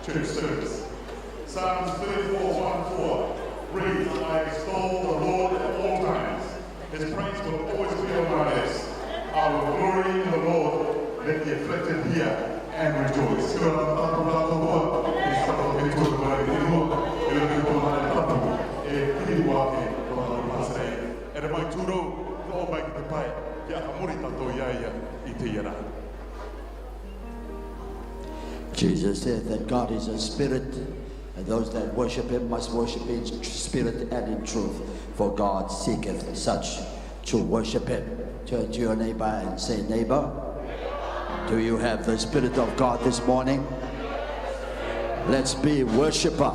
Church service. Psalms 34:1-4 reads, I extol the Lord at all times. His praise will always be on my lips. I will glory in the Lord. Let the afflicted hear and rejoice. Jesus said that God is a spirit, and those that worship him must worship in spirit and in truth, for God seeketh such to worship him. Turn to your neighbor and say, neighbor, do you have the Spirit of God this morning? Let's be worshiper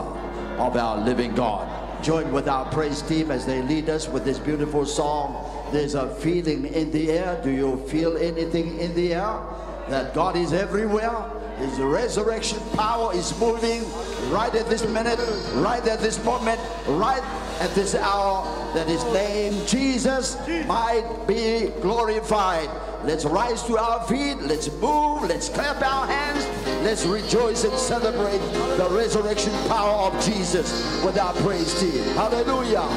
of our living God. Join with our praise team as they lead us with this beautiful song. There's a feeling in the air. Do you feel anything in the air? That God is everywhere. His resurrection power is moving right at this minute, right at this moment, right at this hour, that his name, Jesus, might be glorified. Let's rise to our feet, let's move, let's clap our hands, let's rejoice and celebrate the resurrection power of Jesus with our praise team. Hallelujah.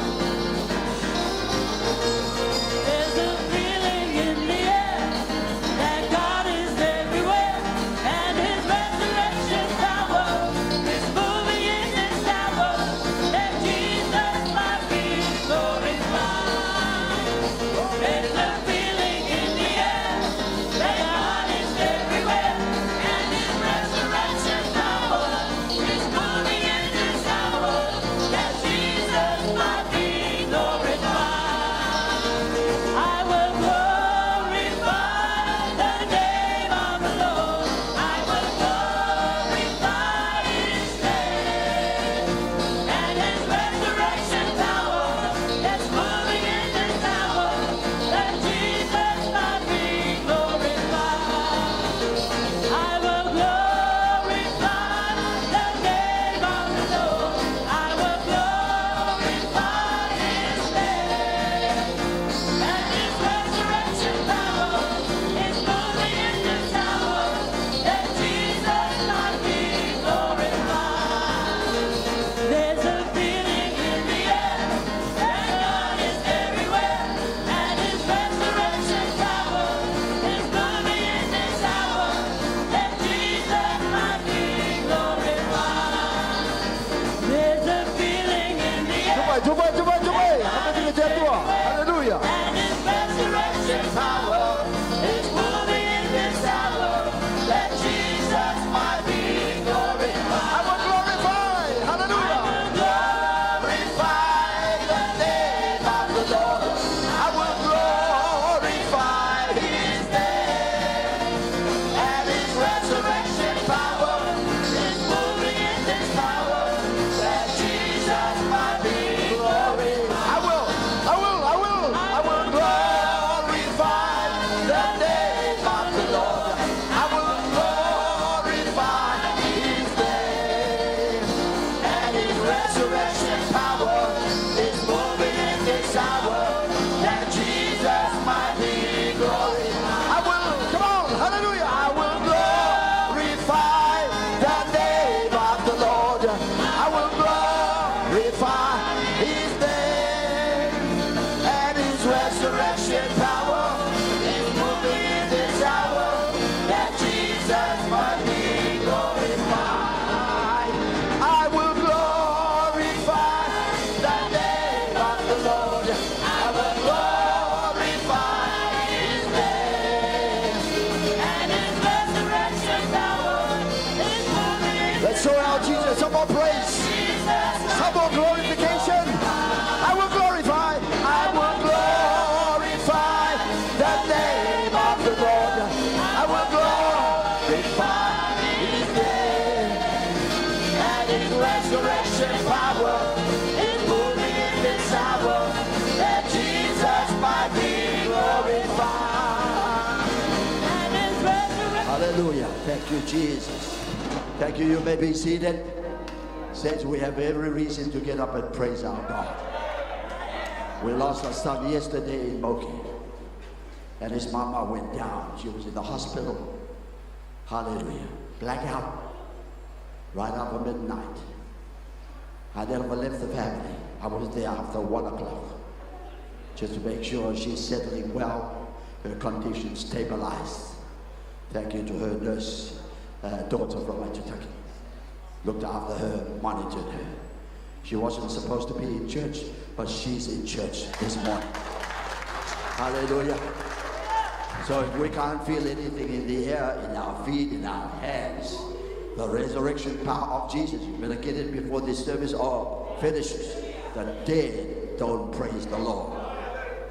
Hallelujah. Thank you, Jesus. Thank you. You may be seated. Says we have every reason to get up and praise our God. We lost our son yesterday in Moki. And his mama went down. She was in the hospital. Hallelujah. Blackout. Right after midnight. I never left the family. I was there after 1 o'clock. Just to make sure she's settling well. Her condition stabilized. Thank you to her nurse, daughter from Rarotonga. Looked after her, monitored her. She wasn't supposed to be in church, but she's in church this morning. Hallelujah. So if we can't feel anything in the air, in our feet, in our hands, the resurrection power of Jesus, you better get it before this service all finishes. The dead don't praise the Lord.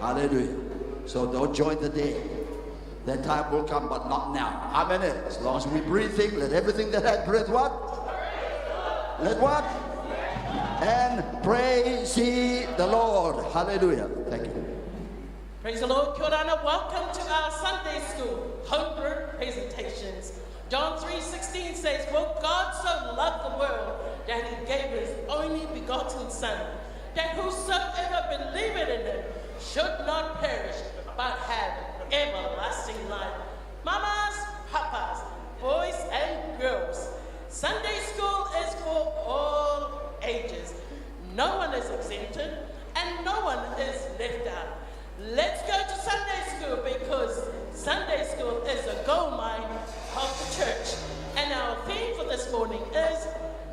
Hallelujah. So don't join the dead. That time will come, but not now. Amen. As long as we breathing, let everything that had breath what? Let what? And praise ye the Lord. Hallelujah. Thank you. Praise the Lord. Kia ora, welcome to our Sunday school homeroom presentations. John 3:16 says, "For God so loved the world that he gave his only begotten Son, that whosoever believeth in him should not perish, but have everlasting life." Mamas, papas, boys and girls, Sunday school is for all ages. No one is exempted and no one is left out. Let's go to Sunday school because Sunday school is the goldmine of the church. And our theme for this morning is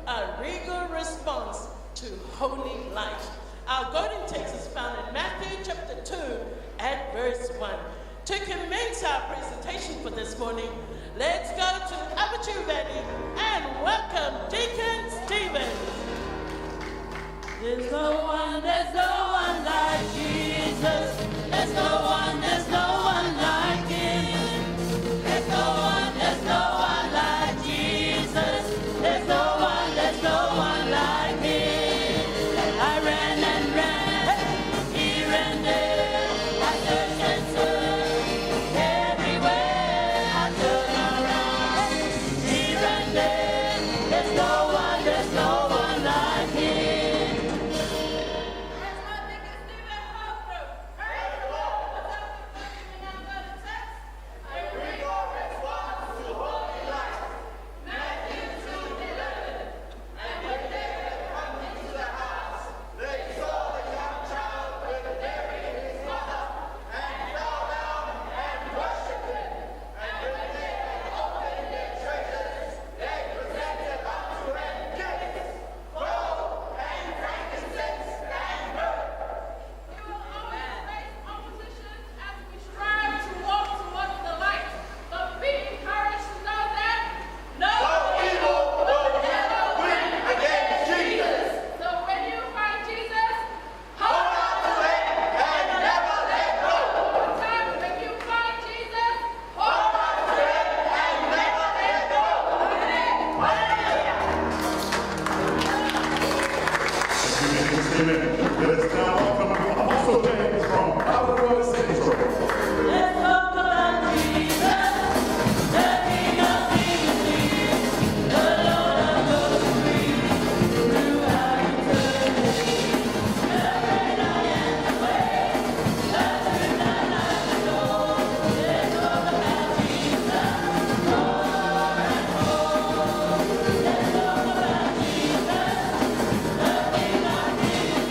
a regal response to holy light. Our golden text is found in Matthew chapter 2 at verse 1. To commence our presentation for this morning, let's go to Aperture Valley and welcome Deacon Stephen. There's no one like Jesus. There's no one like him. There's no one like Jesus. There's no one like him. I ran and ran, he ran there. I searched and searched, everywhere I turn around. He ran there. There's no one like him. Let us now welcome Apostolic from Alabama Central. Let's talk about Jesus, the King of Kings, the Lord of Lords, throughout eternity. The great I am, the way, the truth, and life, the Lord. Let's talk about Jesus, more and more. Let's talk about Jesus, the King of Kings.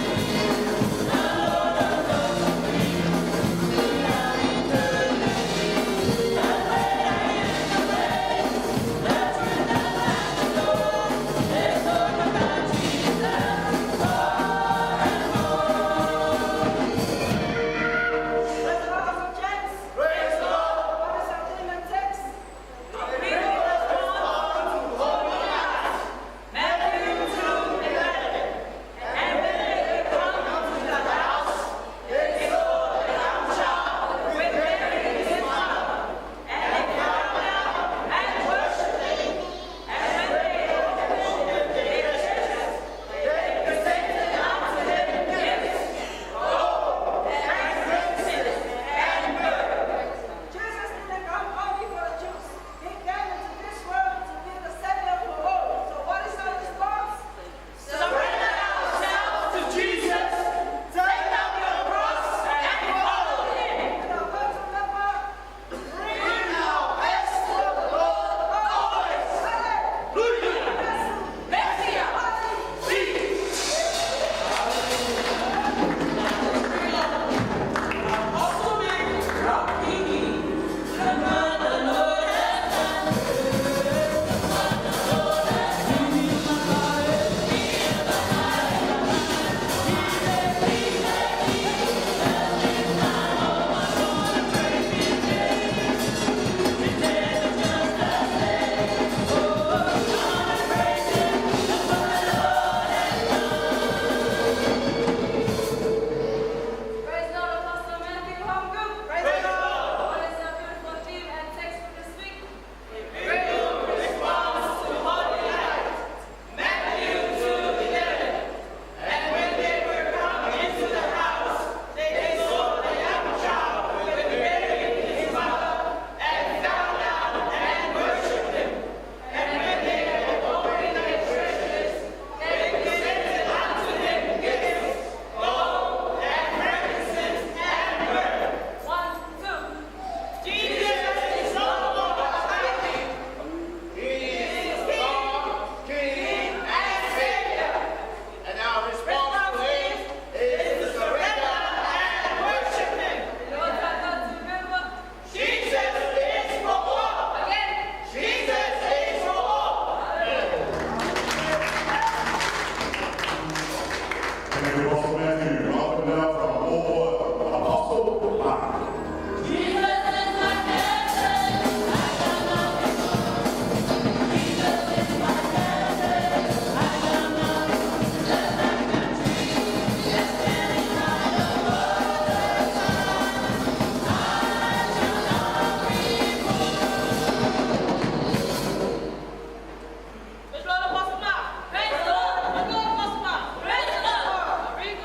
Thank you, Apostle Matthew. Welcome now from over Apostolic. Praise the Lord, Apostle Mark. Praise the Lord. Praise the Lord, Apostle Mark. Praise the Lord.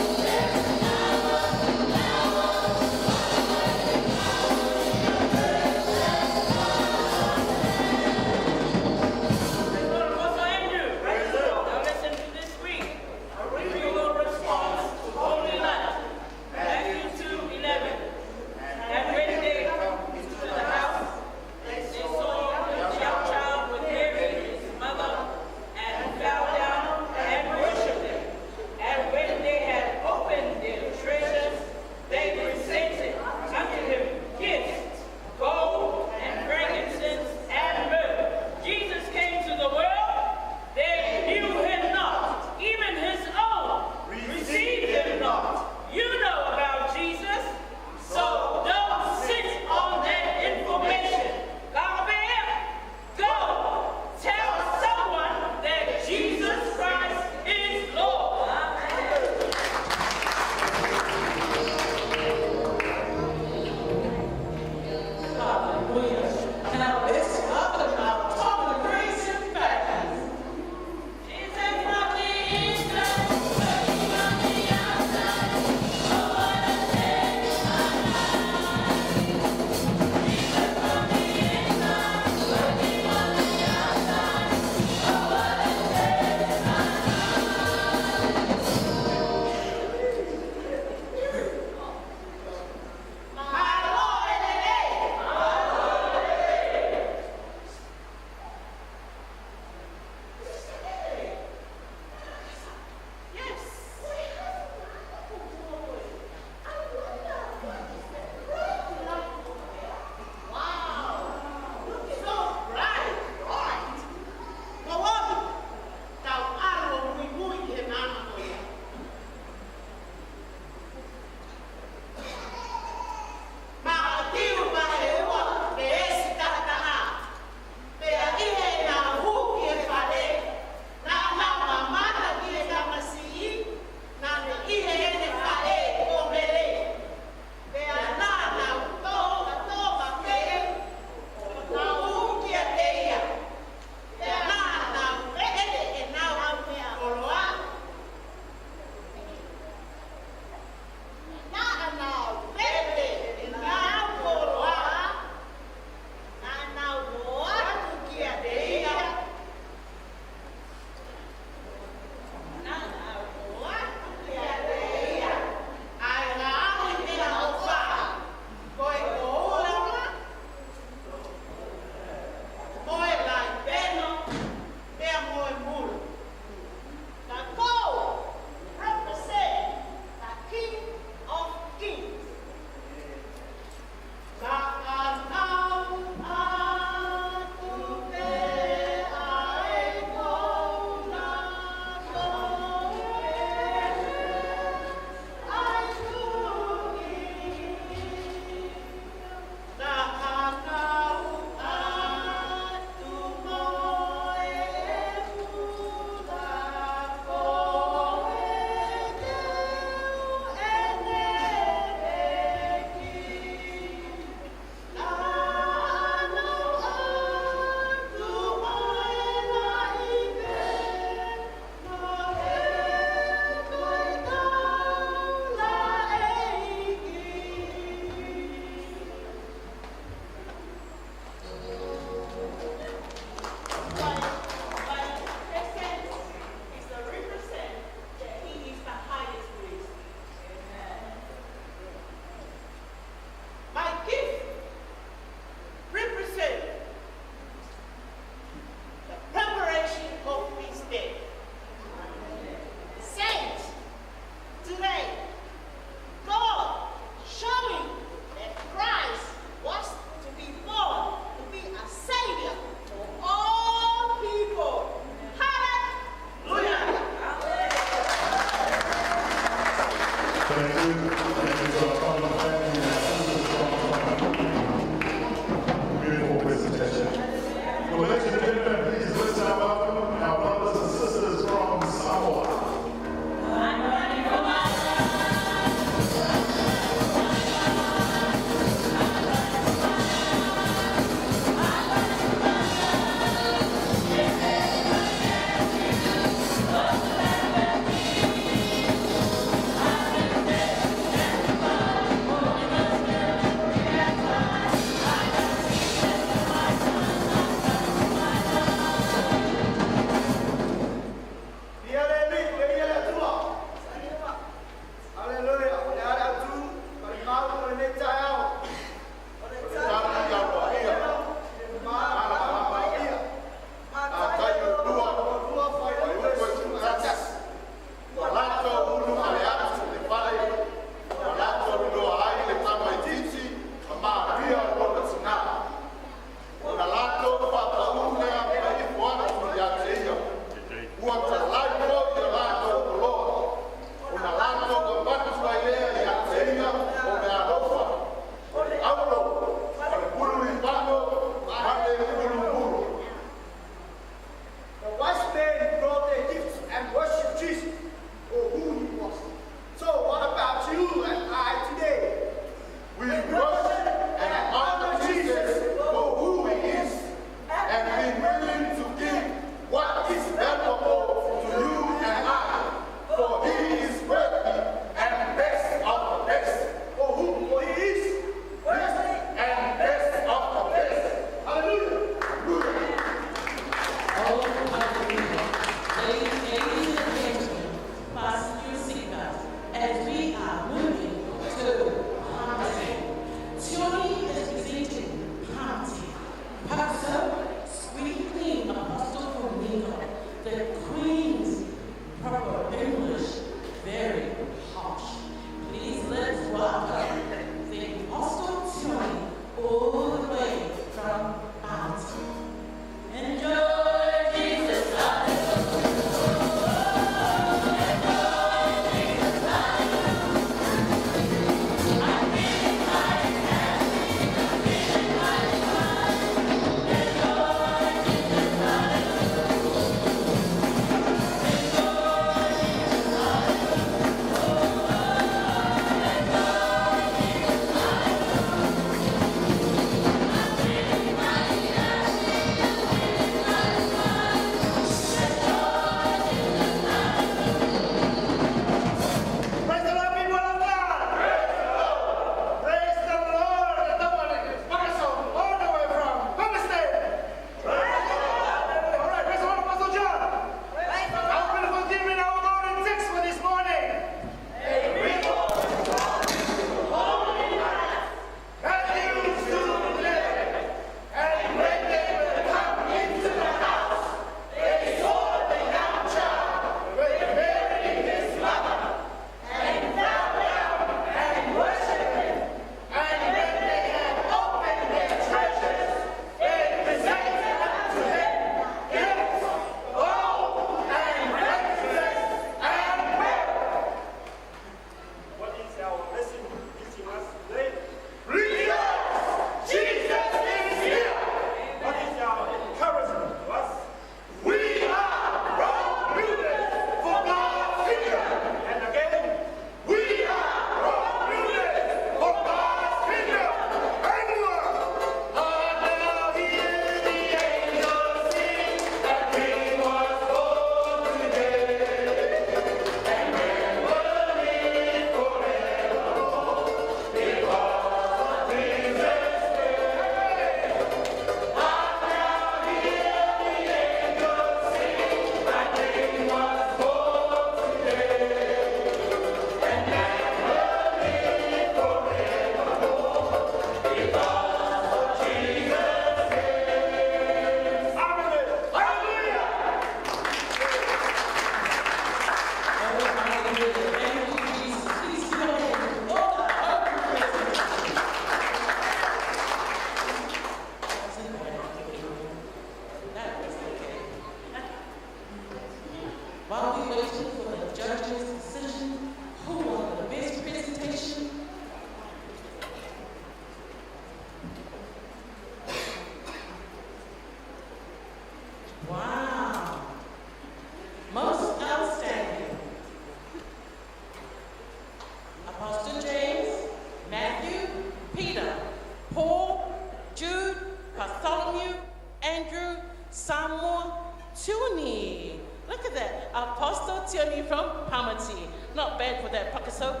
Andrew Samoa Tioni. Look at that, Apostle Tioni from Pamati. Not bad for that Pakaso.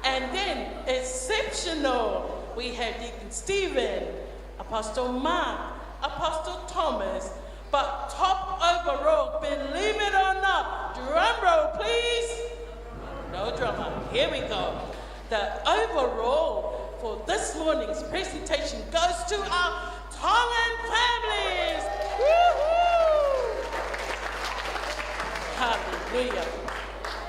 And then, exceptional, we have Deacon Stephen, Apostle Mark, Apostle Thomas. But top overall, believe it or not, drum roll please. No drummer, here we go. The overall for this morning's presentation goes to our Tongan families. Woo-hoo! Hallelujah.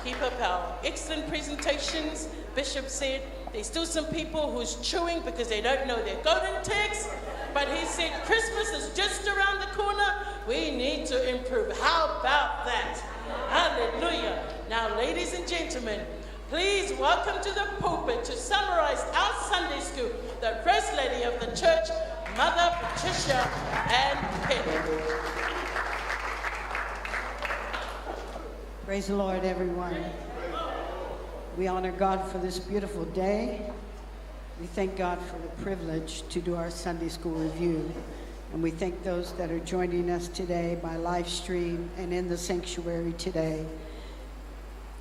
Keep up our excellent presentations. Bishop said there's still some people who's chewing because they don't know their golden text. But he said Christmas is just around the corner. We need to improve. How about that? Hallelujah. Now, ladies and gentlemen, please welcome to the pulpit to summarize our Sunday school, the First Lady of the Church, Mother Patricia Ann Penn. Praise the Lord, everyone. We honor God for this beautiful day. We thank God for the privilege to do our Sunday school review. And we thank those that are joining us today by live stream and in the sanctuary today.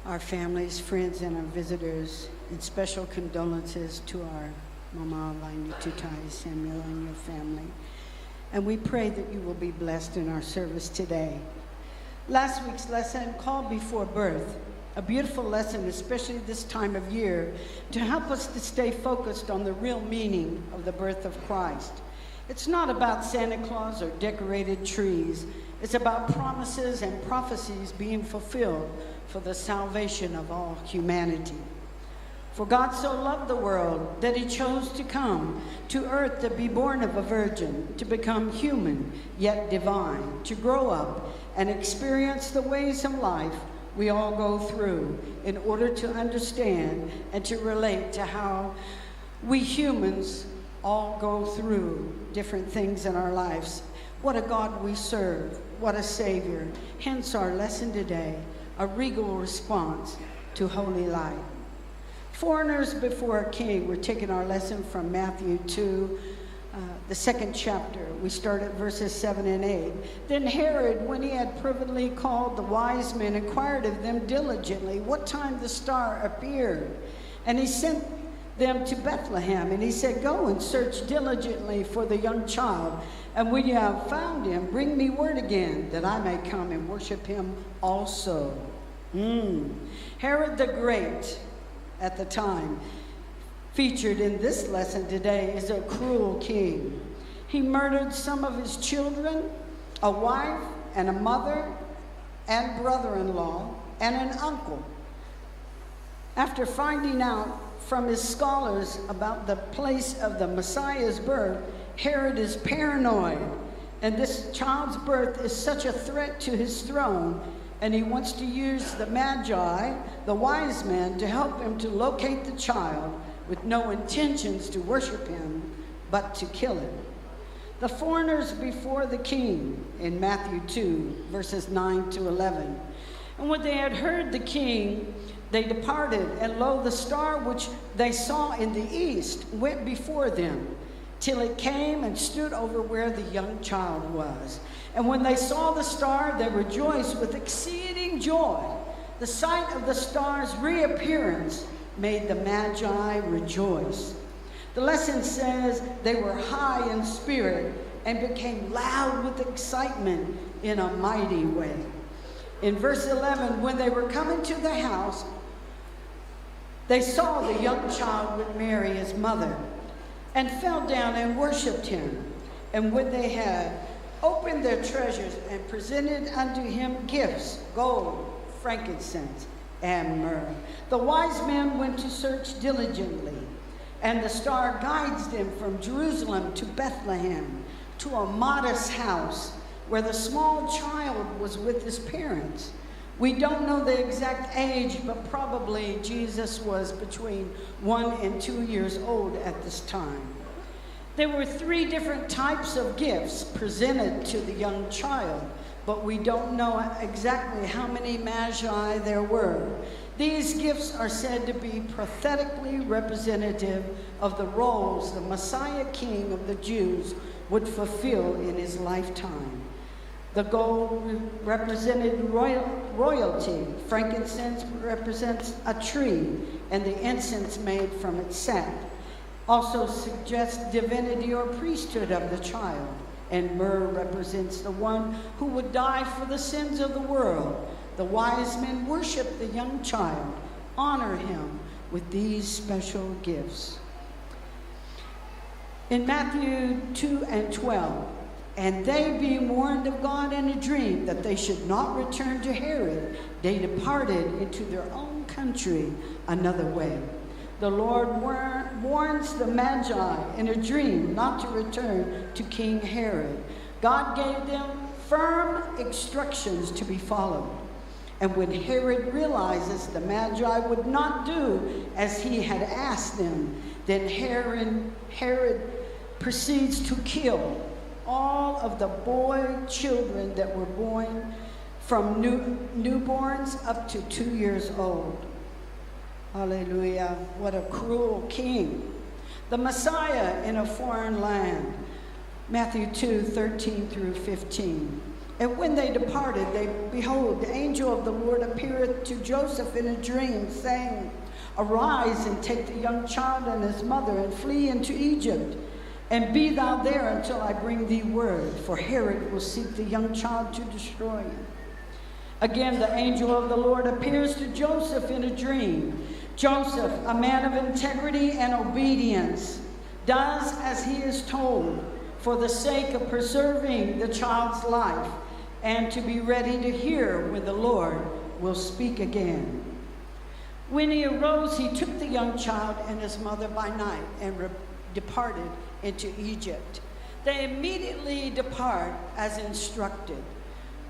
Our families, friends, and our visitors. And special condolences to our Mama Laini Tutai Samuel and your family. And we pray that you will be blessed in our service today. Last week's lesson, Called Before Birth. A beautiful lesson, especially this time of year, to help us to stay focused on the real meaning of the birth of Christ. It's not about Santa Claus or decorated trees. It's about promises and prophecies being fulfilled for the salvation of all humanity. For God so loved the world that he chose to come to earth to be born of a virgin, to become human yet divine, to grow up and experience the ways of life we all go through in order to understand and to relate to how we humans all go through different things in our lives. What a God we serve, what a Savior. Hence our lesson today, a regal response to holy light. Foreigners before a king. We're taking our lesson from Matthew 2, the 2nd chapter. We start at verses 7 and 8. Then Herod, when he had privily called the wise men, inquired of them diligently what time the star appeared. And he sent them to Bethlehem, and he said, go and search diligently for the young child, and when you have found him, bring me word again, that I may come and worship him also. Herod the Great, at the time, featured in this lesson today, is a cruel king. He murdered some of his children, a wife and a mother and brother-in-law and an uncle. After finding out from his scholars about the place of the Messiah's birth, Herod is paranoid, and this child's birth is such a threat to his throne, and he wants to use the Magi, the wise men, to help him to locate the child with no intentions to worship him, but to kill him. The foreigners before the king in Matthew 2, verses 9 to 11. And when they had heard the king, they departed, and lo, the star which they saw in the east went before them, till it came and stood over where the young child was. And when they saw the star, they rejoiced with exceeding joy. The sight of the star's reappearance made the Magi rejoice. The lesson says they were high in spirit and became loud with excitement in a mighty way. In verse 11, when they were coming to the house, they saw the young child with Mary, his mother, and fell down and worshipped him. And when they had opened their treasures and presented unto him gifts, gold, frankincense, and myrrh, the wise men went to search diligently. And the star guides them from Jerusalem to Bethlehem, to a modest house where the small child was with his parents. We don't know the exact age, but probably Jesus was between 1 and 2 years old at this time. There were 3 different types of gifts presented to the young child, but we don't know exactly how many magi there were. These gifts are said to be prophetically representative of the roles the Messiah King of the Jews would fulfill in his lifetime. The gold represented royalty. Frankincense represents a tree and the incense made from its sap. Also suggests divinity or priesthood of the child. And myrrh represents the one who would die for the sins of the world. The wise men worship the young child, honor him with these special gifts. In Matthew 2:12, and they being warned of God in a dream that they should not return to Herod, they departed into their own country another way. The Lord warns the Magi in a dream not to return to King Herod. God gave them firm instructions to be followed. And when Herod realizes the Magi would not do as he had asked them, then Herod proceeds to kill all of the boy children that were born from newborns up to 2 years old. Hallelujah. What a cruel king. The Messiah in a foreign land. Matthew 2:13-15. And when they departed, behold, the angel of the Lord appeareth to Joseph in a dream, saying, Arise and take the young child and his mother and flee into Egypt. And be thou there until I bring thee word, for Herod will seek the young child to destroy him. Again, the angel of the Lord appears to Joseph in a dream. Joseph, a man of integrity and obedience, does as he is told for the sake of preserving the child's life and to be ready to hear when the Lord will speak again. When he arose, he took the young child and his mother by night and departed into Egypt. They immediately depart as instructed.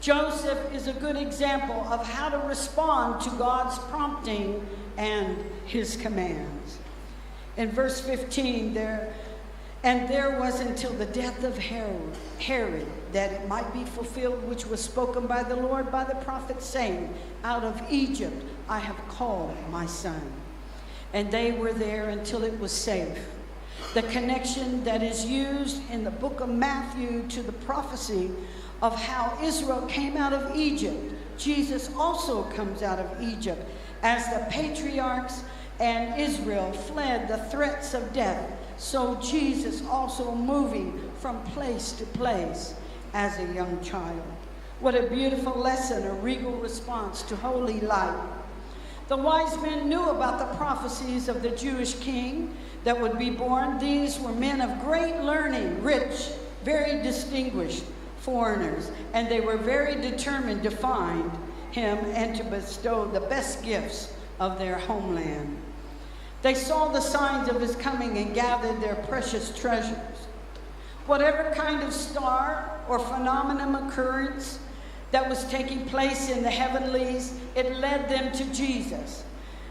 Joseph is a good example of how to respond to God's prompting and his commands. In verse 15, there was until the death of Herod, that it might be fulfilled which was spoken by the Lord by the prophet, saying, Out of Egypt I have called my son. And they were there until it was safe. The connection that is used in the book of Matthew to the prophecy of how Israel came out of Egypt. Jesus also comes out of Egypt as the patriarchs and Israel fled the threats of death. So Jesus also moving from place to place as a young child. What a beautiful lesson, a regal response to holy light. The wise men knew about the prophecies of the Jewish king that would be born. These were men of great learning, rich, very distinguished foreigners, and they were very determined to find him and to bestow the best gifts of their homeland. They saw the signs of his coming and gathered their precious treasures. Whatever kind of star or phenomenon occurrence that was taking place in the heavenlies, it led them to Jesus.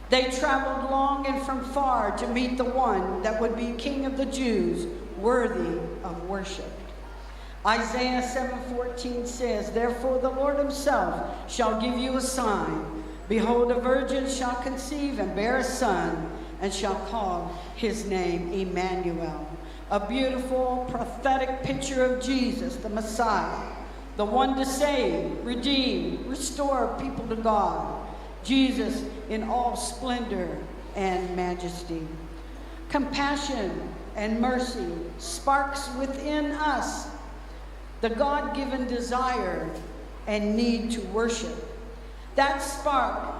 They traveled long and from far to meet the one that would be King of the Jews, worthy of worship. Isaiah 7:14 says, Therefore the Lord himself shall give you a sign. Behold, a virgin shall conceive and bear a son, and shall call his name Emmanuel. A beautiful prophetic picture of Jesus, the Messiah, the one to save, redeem, restore people to God. Jesus in all splendor and majesty. Compassion and mercy sparks within us the God-given desire and need to worship. That spark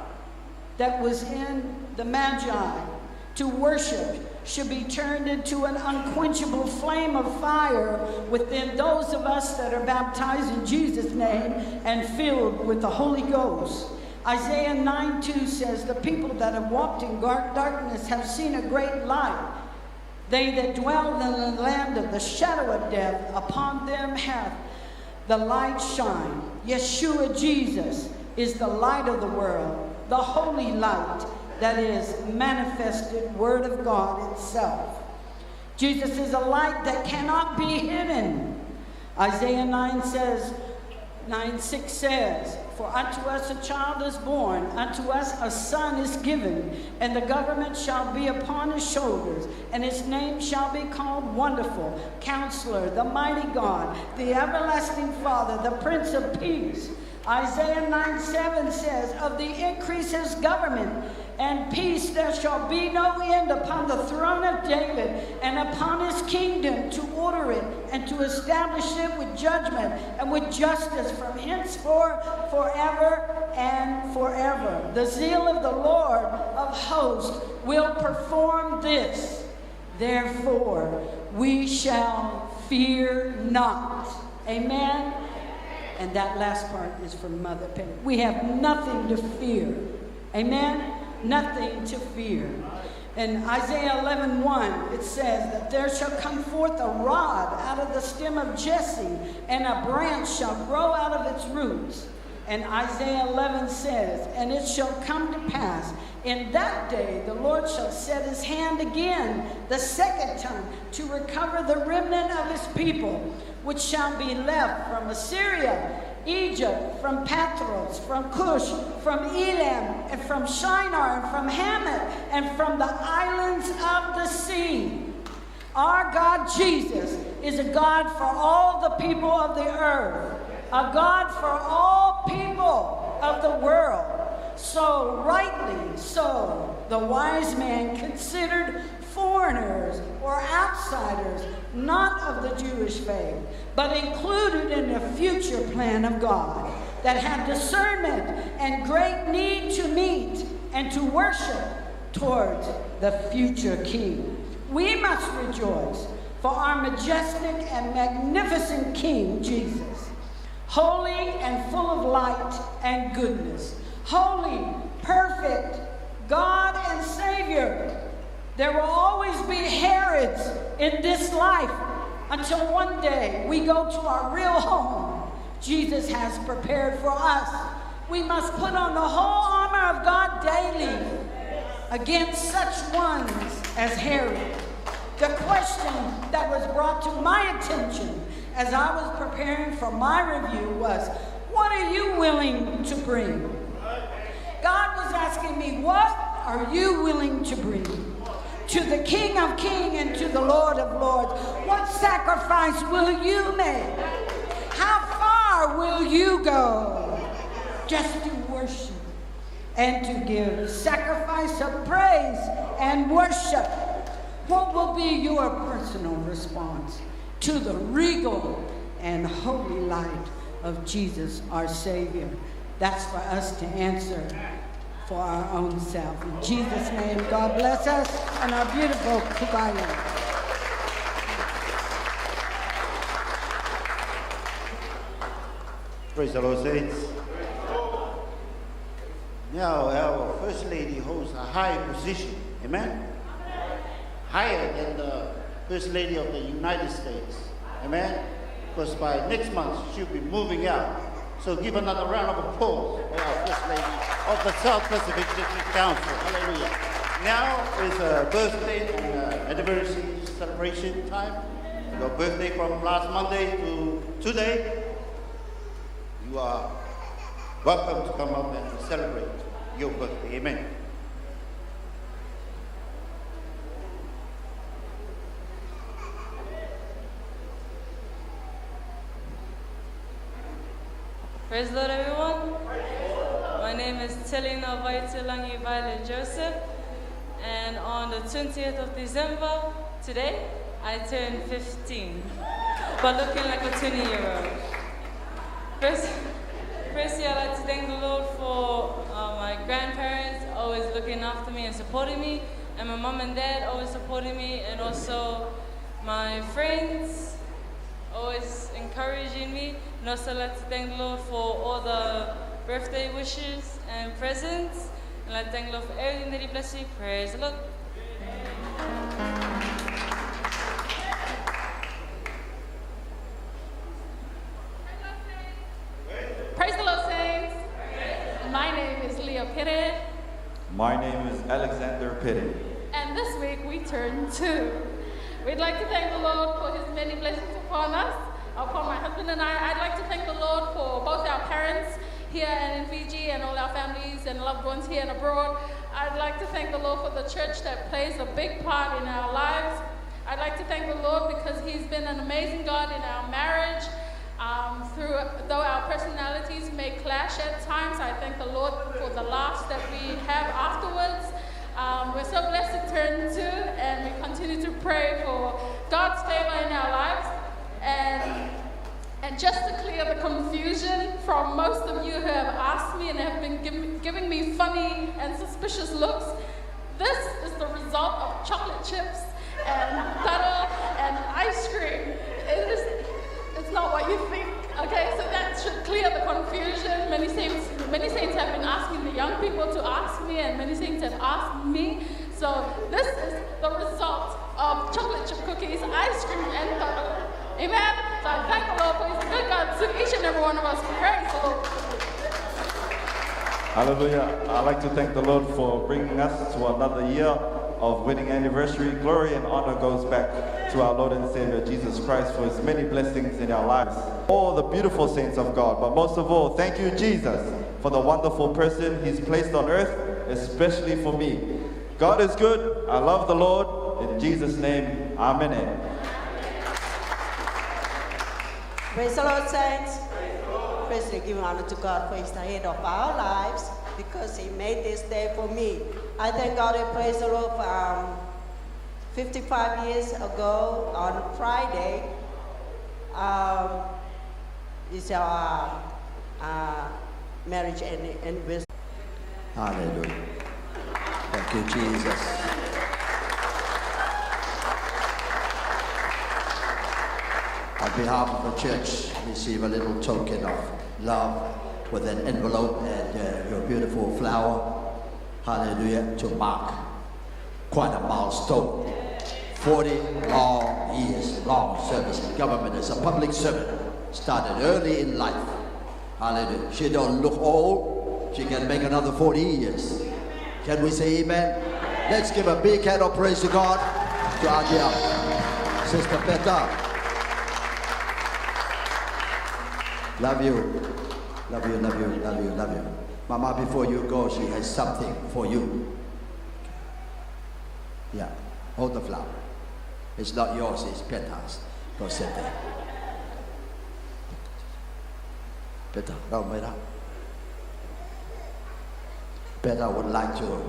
that was in the Magi to worship should be turned into an unquenchable flame of fire within those of us that are baptized in Jesus' name and filled with the Holy Ghost. Isaiah 9:2 says, The people that have walked in darkness have seen a great light. They that dwell in the land of the shadow of death, upon them hath the light shine. Yeshua Jesus is the light of the world, the holy light that is manifested word of God itself. Jesus is a light that cannot be hidden. Isaiah 9:6 says, For unto us a child is born, unto us a son is given, and the government shall be upon his shoulders, and his name shall be called Wonderful, Counselor, the Mighty God, the Everlasting Father, the Prince of Peace. Isaiah 9:7 says, of the increase of his government and peace there shall be no end upon the throne of David and upon his kingdom, to order it and to establish it with judgment and with justice from henceforth forever and forever. The zeal of the Lord of hosts will perform this. Therefore we shall fear not. Amen. And that last part is from Mother Penny. We have nothing to fear. Amen? Nothing to fear. In Isaiah 11:1, it says that there shall come forth a rod out of the stem of Jesse, and a branch shall grow out of its roots. And Isaiah 11 says, and it shall come to pass, in that day the Lord shall set his hand again, the second time, to recover the remnant of his people, which shall be left from Assyria, Egypt, from Pathros, from Cush, from Elam, and from Shinar, and from Hamath, and from the islands of the sea. Our God Jesus is a God for all the people of the earth, a God for all people of the world. So rightly so, the wise man considered foreigners or outsiders, not of the Jewish faith, but included in the future plan of God, that have discernment and great need to meet and to worship towards the future King. We must rejoice for our majestic and magnificent King Jesus, holy and full of light and goodness, holy, perfect, God and Savior. There will always be Herods in this life until one day we go to our real home Jesus has prepared for us. We must put on the whole armor of God daily against such ones as Herod. The question that was brought to my attention as I was preparing for my review was, what are you willing to bring? God was asking me, what are you willing to bring to the King of Kings and to the Lord of Lords? What sacrifice will you make? How far will you go just to worship and to give sacrifice of praise and worship? What will be your personal response to the regal and holy light of Jesus, our Savior? That's for us to answer for our own self. In Jesus' name, God bless us and our beautiful Kubayan. Praise the Lord, saints. Now, our First Lady holds a high position. Amen? Higher than the First Lady of the United States. Amen? Because by next month, she'll be moving out. So give another round of applause for our First Lady of the South Pacific District Council. Hallelujah. Now is a birthday and anniversary celebration time. Your birthday from last Monday to today. You are welcome to come up and celebrate your birthday. Amen. Praise the Lord, everyone. My name is Telina Vaitilangi Violet Joseph, and on the 20th of December, today, I turned 15, but looking like a 20-year-old. Firstly, I'd like to thank the Lord for my grandparents always looking after me and supporting me, and my mom and dad always supporting me, and also my friends always encouraging me. And also I'd like to thank the Lord for all the birthday wishes and presents. And I'd like to thank the Lord for everything that He blessed me. Praise the Lord. Praise the Lord, saints. My name is Leah Pitted. My name is Alexander Pitted. And this week we turn 2. We'd like to thank the Lord for His many blessings upon us, upon my husband and I. I'd like to thank the Lord for both our parents. here and in Fiji and all our families and loved ones here and abroad. I'd like to thank the Lord for the church that plays a big part in our lives. I'd like to thank the Lord because He's been an amazing God in our marriage. Though our personalities may clash at times, I thank the Lord for the laughs that we have afterwards. We're so blessed to turn to, and we continue to pray for God's favor in our lives. And just to clear the confusion from most of you who have asked me and have been giving me funny and suspicious looks, this is the result of chocolate chips and butter and ice cream. It's not what you think, okay? So that should clear the confusion. Many saints have been asking the young people to ask me, and many saints have asked me. So this is the result of chocolate chip cookies, ice cream, and butter. Amen? So I thank the Lord for His good God to each and every one of us. Praise the Lord. Hallelujah. I'd like to thank the Lord for bringing us to another year of wedding anniversary. Glory and honor goes back to our Lord and Savior Jesus Christ for His many blessings in our lives. All the beautiful saints of God, but most of all, thank you, Jesus, for the wonderful person He's placed on earth, especially for me. God is good. I love the Lord. In Jesus' name, amen. Praise the Lord, saints. Praise and give honor to God for He's the head of our lives, because He made this day for me. I thank God and praise the Lord for 55 years ago on Friday. Is our marriage anniversary. Hallelujah. Thank you, Jesus. On behalf of the church, receive a little token of love with an envelope and your beautiful flower. Hallelujah. To mark quite a milestone. 40 long years, long service in government as a public servant. Started early in life. Hallelujah. She don't look old. She can make another 40 years. Can we say amen? Let's give a big hand of praise to God. To our dear Sister Petra. Love you. Love you, love you, love you, love you. Mama, before you go, she has something for you. Yeah. Hold the flower. It's not yours, it's Petra's. Go sit there. Petra, Petra would like to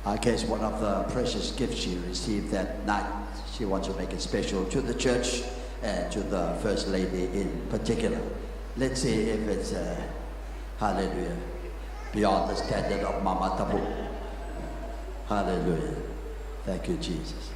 I guess one of the precious gifts she received that night, she wants to make it special to the church and to the First Lady in particular. Let's see if it's, hallelujah, beyond the standard of Mama Tabu. Hallelujah. Thank you, Jesus.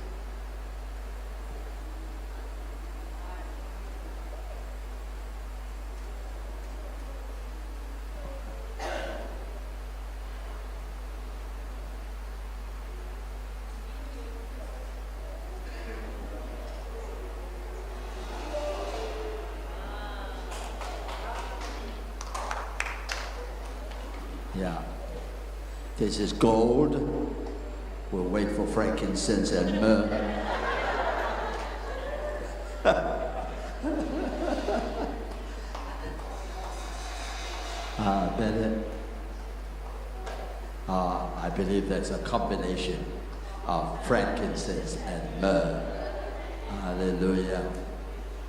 Yeah. This is gold. We'll wait for frankincense and myrrh. I believe that's a combination of frankincense and myrrh. Hallelujah.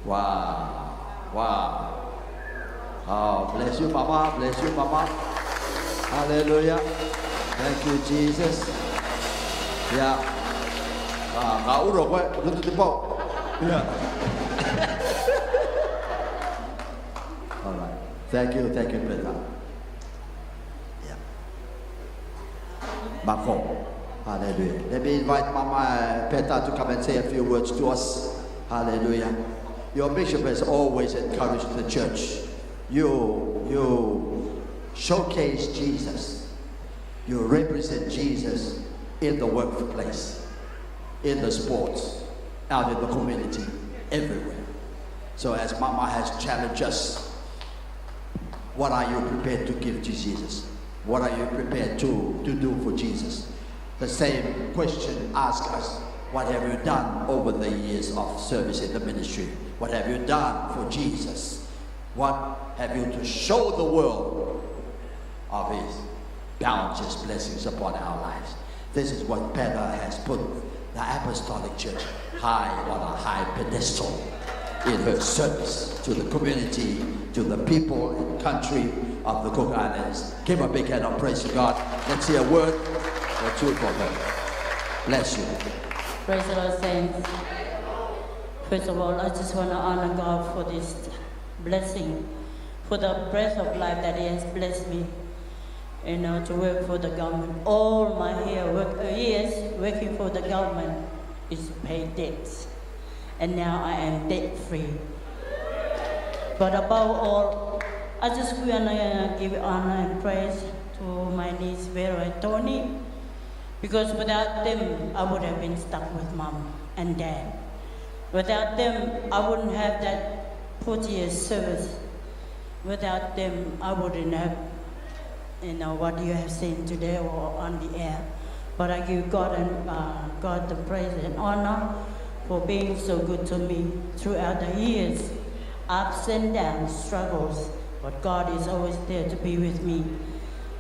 Wow. Wow. Oh, bless you, Mama. Bless you, Mama. Hallelujah. Thank you, Jesus. Yeah. Yeah. All right. Thank you, Petra. Yeah. Marco. Hallelujah. Let me invite Mama Petra to come and say a few words to us. Hallelujah. Your bishop has always encouraged the church. You showcase Jesus. You represent Jesus in the workplace, in the sports, out in the community, everywhere. So as Mama has challenged us, what are you prepared to give to Jesus? What are you prepared to do for Jesus? The same question asks us, what have you done over the years of service in the ministry? What have you done for Jesus? What have you to show the world of His boundless blessings upon our lives? This is what Peter has put the Apostolic Church high on a high pedestal in her service to the community, to the people and country of the Cook Islands. Give a big hand of praise to God. Let's hear a word or two from her. Bless you. Praise the Lord, saints. First of all, I just want to honor God for this blessing, for the breath of life that He has blessed me, to work for the government. All my years working for the government is to pay debts, and now I am debt free. But above all, I just want to give honor and praise to my niece Vera and Tony, because without them, I would have been stuck with Mom and Dad. Without them, I wouldn't have that 40 years service. Without them, I wouldn't have, what you have seen today or on the air. But I give God the praise and honor for being so good to me throughout the years, ups and downs, struggles. But God is always there to be with me.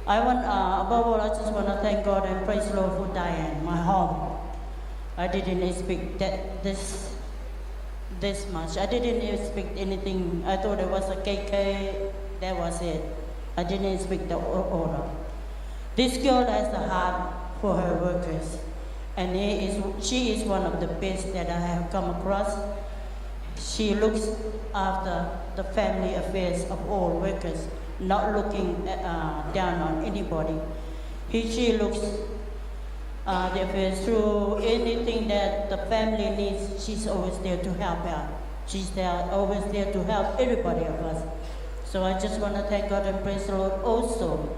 Above all, I just want to thank God and praise the Lord for Diane, my home. I didn't expect that this much. I didn't expect anything. I thought it was a KK, that was it. I didn't expect the order. This girl has a heart for her workers, and she is one of the best that I have come across. She looks after the family affairs of all workers, not looking down on anybody. She looks the affairs through anything that the family needs. She's always there to help out. She's always there to help everybody of us. So I just want to thank God and praise the Lord. Also,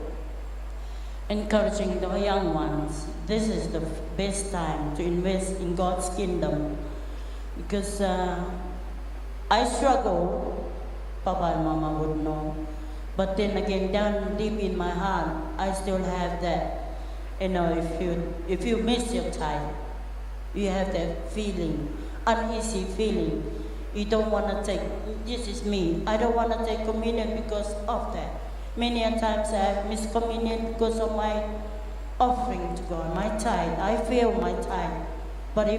encouraging the young ones. This is the best time to invest in God's kingdom, because I struggle. Papa and Mama would know. But then again, down deep in my heart, I still have that. If you miss your time, you have that feeling, uneasy feeling. You don't want to take, this is me, I don't want to take communion because of that. Many a times I have missed communion because of my offering to God, my tithe. I fail my tithe. But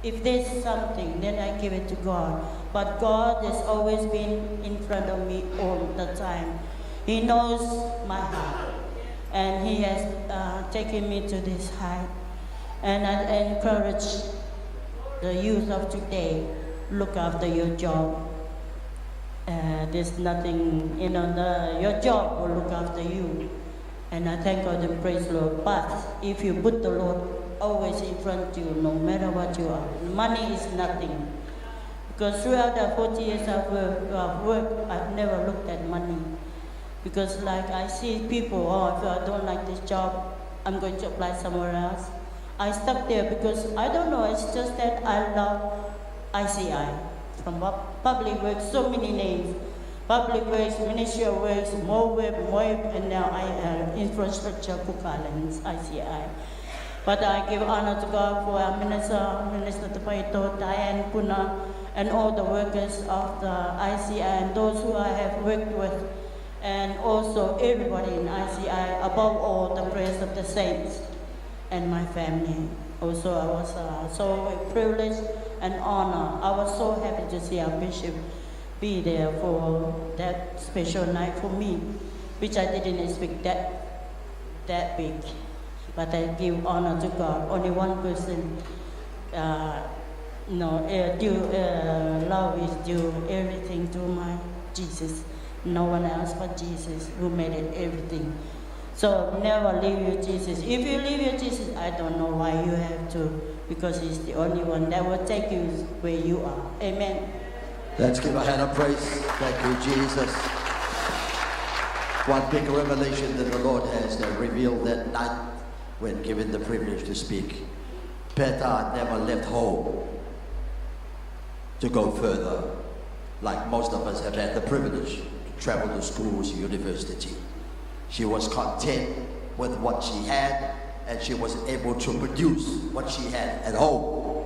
if there's something, then I give it to God. But God has always been in front of me all the time. He knows my heart, and He has taken me to this height. And I encourage the youth of today, look after your job. There's nothing, your job will look after you. And I thank God and praise the Lord. But if you put the Lord always in front of you, no matter what you are, money is nothing. Because throughout the 40 years of work, I've never looked at money. Because like I see people, if I don't like this job, I'm going to apply somewhere else. I stuck there because I don't know, it's just that I love ICI. From public works, so many names. Public works, Ministry of Works, MOWEB, and now Infrastructure, Cook Islands, ICI. But I give honor to God for our Minister Tapaito, Diane Puna, and all the workers of the ICI and those who I have worked with, and also everybody in ICI, above all the prayers of the saints and my family. Also, I was so privileged and honored. I was so happy to see our bishop be there for that special night for me, which I didn't expect that big. But I give honor to God. Only one person, love is due everything to my Jesus. No one else but Jesus who made it everything. So never leave your Jesus. If you leave your Jesus, I don't know why you have to, because He's the only one that will take you where you are. Amen. Let's give a hand of praise. Thank you, Jesus. One big revelation that the Lord has revealed that night when given the privilege to speak. Peter never left home to go further, like most of us have had the privilege to travel to schools, university. She was content with what she had and she was able to produce what she had at home.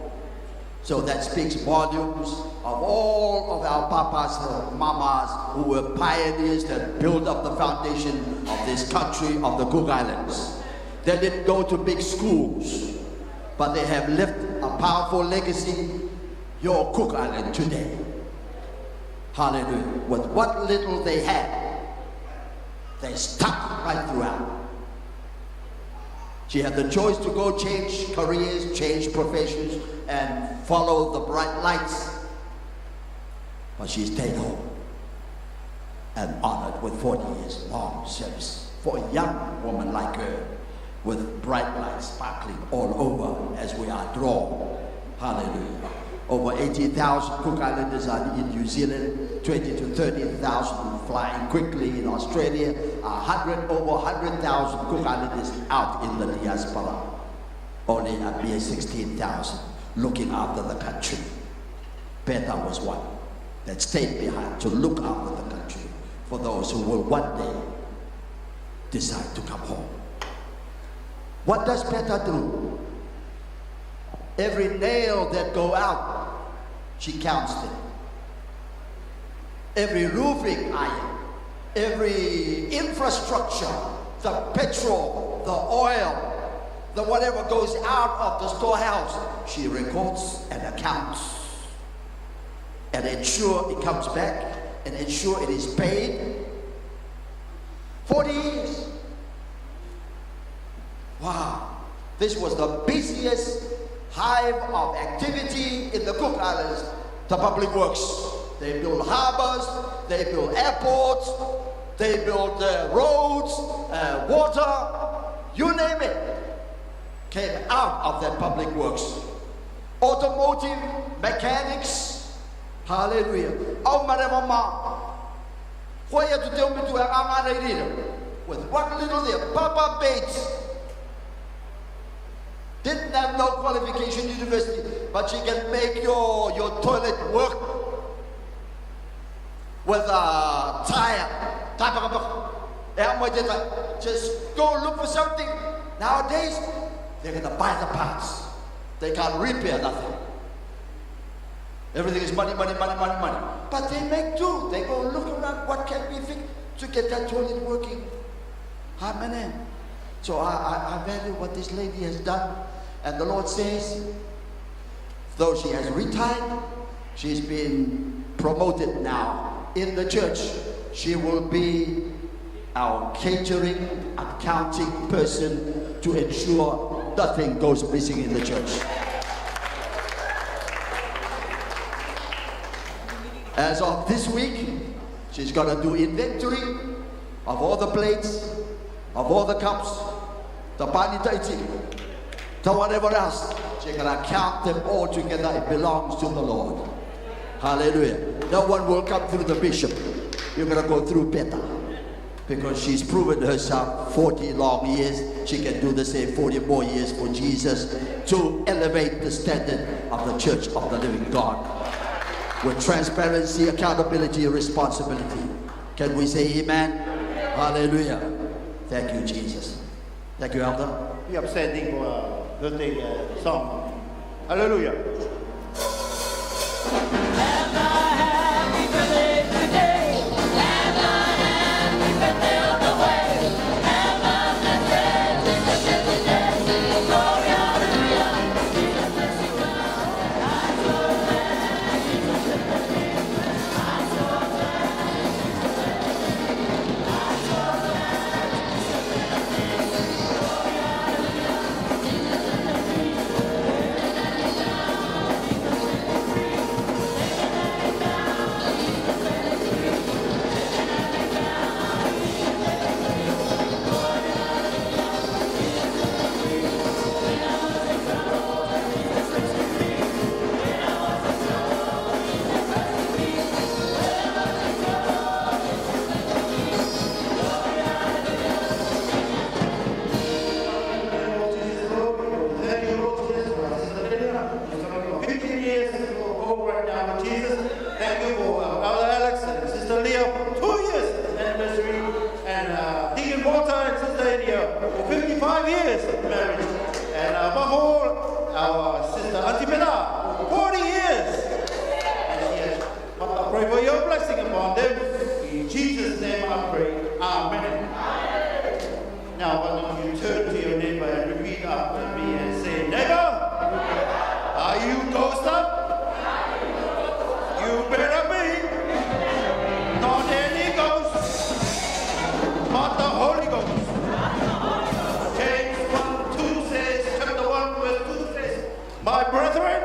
So that speaks volumes of all of our papas and mamas who were pioneers that built up the foundation of this country of the Cook Islands. They didn't go to big schools, but they have left a powerful legacy, your Cook Island today. Hallelujah. With what little they had, they stuck right throughout. She had the choice to go change careers, change professions, and follow the bright lights. But she stayed home and honored with 40 years long service for a young woman like her, with bright lights sparkling all over as we are drawn. Hallelujah. Over 80,000 Cook Islanders are in New Zealand, 20 to 30,000 flying quickly in Australia, over 100,000 Cook Islanders out in the diaspora. Only a mere 16,000 looking after the country. Peter was one that stayed behind to look after the country for those who will one day decide to come home. What does Peter do? Every nail that go out, she counts them. Every roofing iron, every infrastructure, the petrol, the oil, the whatever goes out of the storehouse, she records and accounts and ensure it comes back and ensure it is paid. 40 years. Wow. This was the busiest hive of activity in the Cook Islands, the public works. They build harbors, they build airports, they build roads, water, you name it, came out of that public works. Automotive, mechanics, hallelujah. With what little there, Papa Bates didn't have no qualification university, but she can make your toilet work with a tire. Just go look for something. Nowadays, they're going to buy the parts. They can't repair nothing. Everything is money, money, money, money, money. But they make do. They go look around what can be fixed to get that toilet working. Amen. So I value what this lady has done. And the Lord says, though she has retired, she's been promoted now in the church. She will be our catering, accounting person to ensure nothing goes missing in the church. As of this week, she's going to do inventory of all the plates, of all the cups, the panitaiti, to whatever else. She's going to count them all together. It belongs to the Lord. Hallelujah. No one will come through the bishop. You're going to go through Peter. Because she's proven herself 40 long years. She can do the same 40 more years for Jesus to elevate the standard of the church of the living God. With transparency, accountability, and responsibility. Can we say amen? Hallelujah. Thank you, Jesus. Thank you, Elder. We are standing for a birthday song. Hallelujah. Now, why don't you turn to your neighbor and repeat after me and say, neighbor, are you dosed up? You better be. Not any ghost, but the Holy Ghost. James 1:2 says, chapter 1, verse 2 says, my brethren,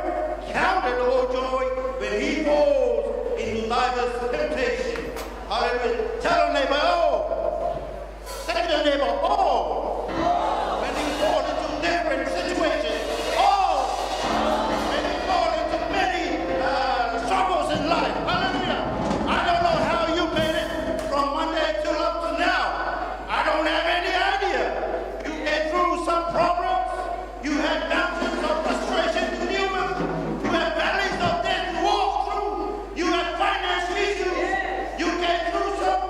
count it all joy when he falls into diverse temptation. Hallelujah. Tell a neighbor, oh. Say to the neighbor, oh. When you fall into different situations, oh. When you fall into many struggles in life, hallelujah. I don't know how you made it from Monday till up to now. I don't have any idea. You get through some problems. You had mountains of frustration to deal with. You had valleys of death to walk through. You had finance issues. You came through some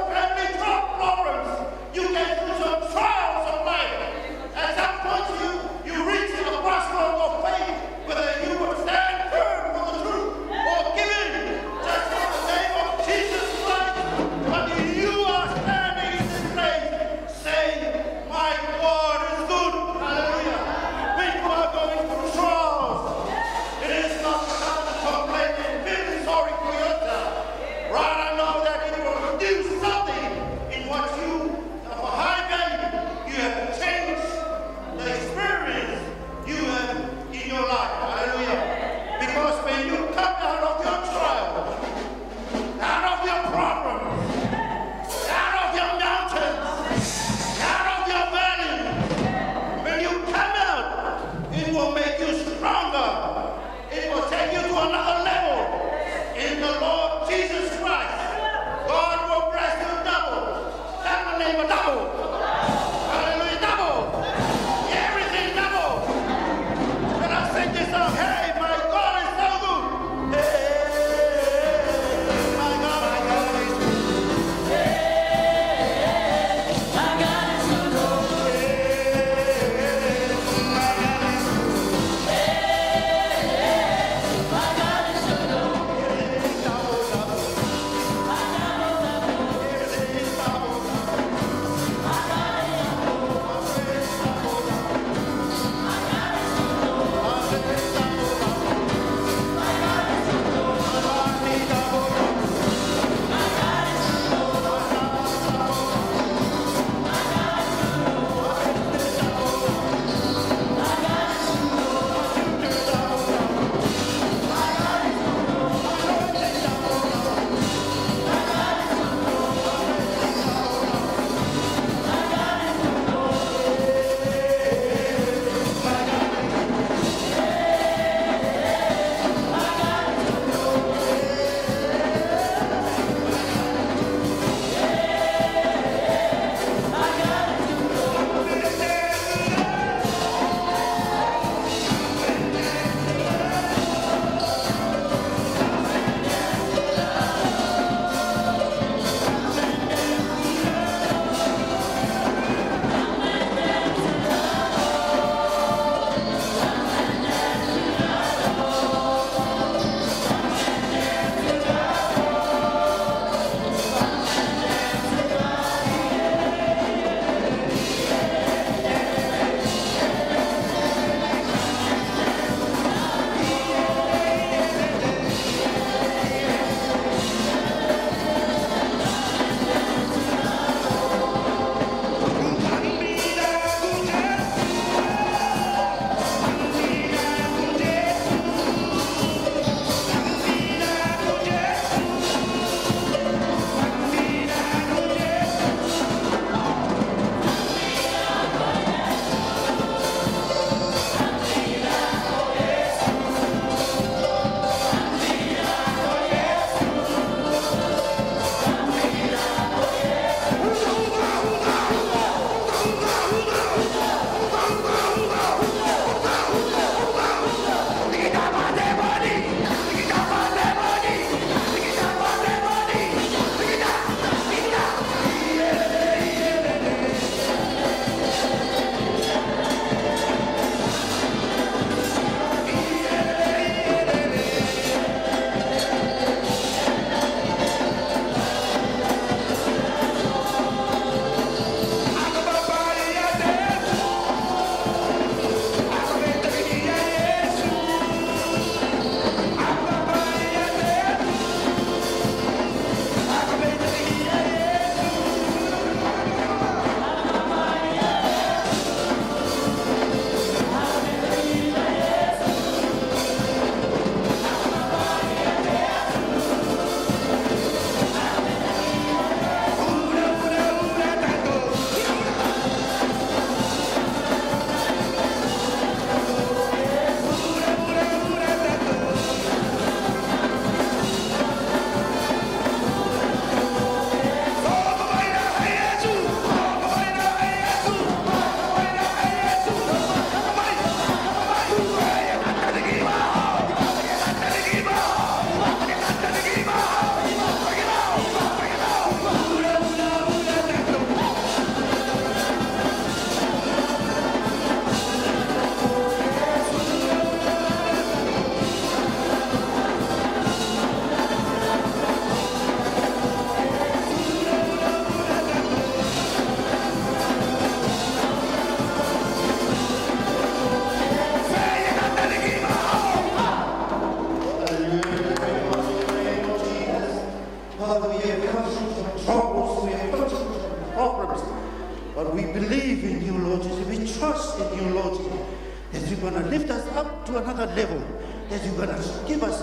we believe in you, Lord Jesus. We trust in you, Lord Jesus, that you're going to lift us up to another level, that you're going to give us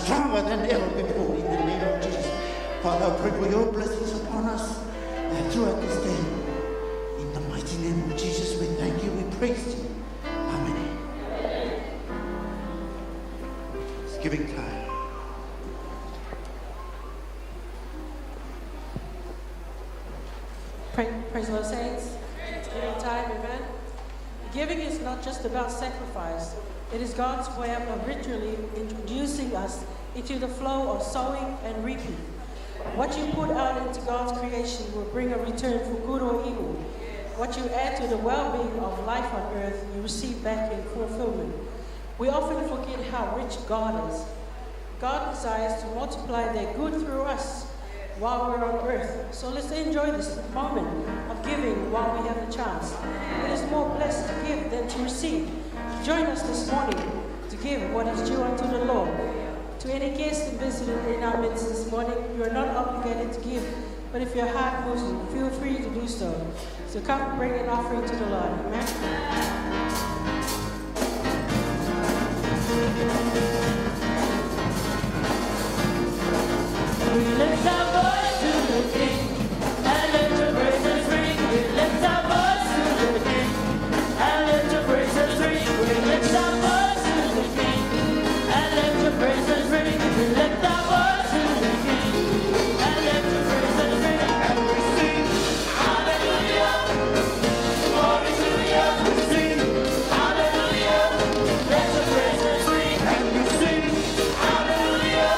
stronger than ever before in the name of Jesus. Father, I pray for your blessings upon us throughout this day. In the mighty name of Jesus, we thank you, we praise you. Amen. It's giving time. Praise the Lord, saints. It's giving time, amen. Giving is not just about sacrifice. It is God's way of ritually introducing us into the flow of sowing and reaping. What you put out into God's creation will bring a return for good or evil. What you add to the well-being of life on earth, you receive back in fulfillment. We often forget how rich God is. God desires to multiply their good through us while we're on earth. So let's enjoy this moment of giving while we have the chance. It is more blessed to give than to receive. Join us this morning to give what is due unto the Lord. To any guests and visitors in our midst this morning, you are not obligated to give, but if your heart moves you, feel free to do so. So come bring an offering to the Lord. Amen. We lift our voice to the King, and let your praises ring. We lift our voice to the King, and let your praises ring. We lift our voice to the King, and let your praises ring. We lift our voice to the King, and let your praises ring. And we sing, hallelujah, glory to you. We sing, hallelujah, let your praises ring. And we sing, hallelujah.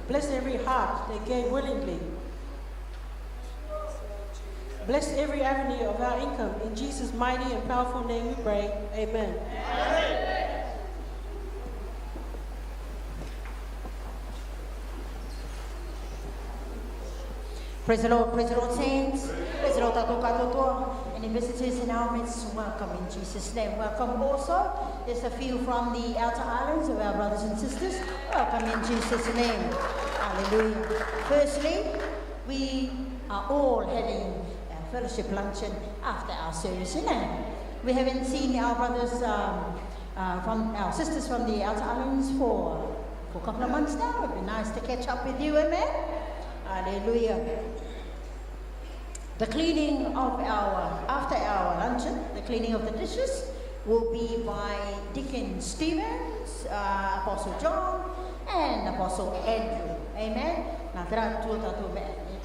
Bless every heart that gave willingly. Bless every avenue of our income. In Jesus' mighty and powerful name we pray. Amen. Praise the Lord, saints. Praise the Lord, and the visitors in our midst, welcome in Jesus' name. Welcome also. There's a few from the outer islands of our brothers and sisters. Welcome in Jesus' name. Hallelujah. Firstly, we are all having a fellowship luncheon after our service. We haven't seen our brothers, from our sisters from the outer islands for a couple of months now. It'd be nice to catch up with you, amen. Hallelujah. The cleaning of after our luncheon, the cleaning of the dishes will be by Deacon Stevens, Apostle John, and Apostle Andrew. Amen.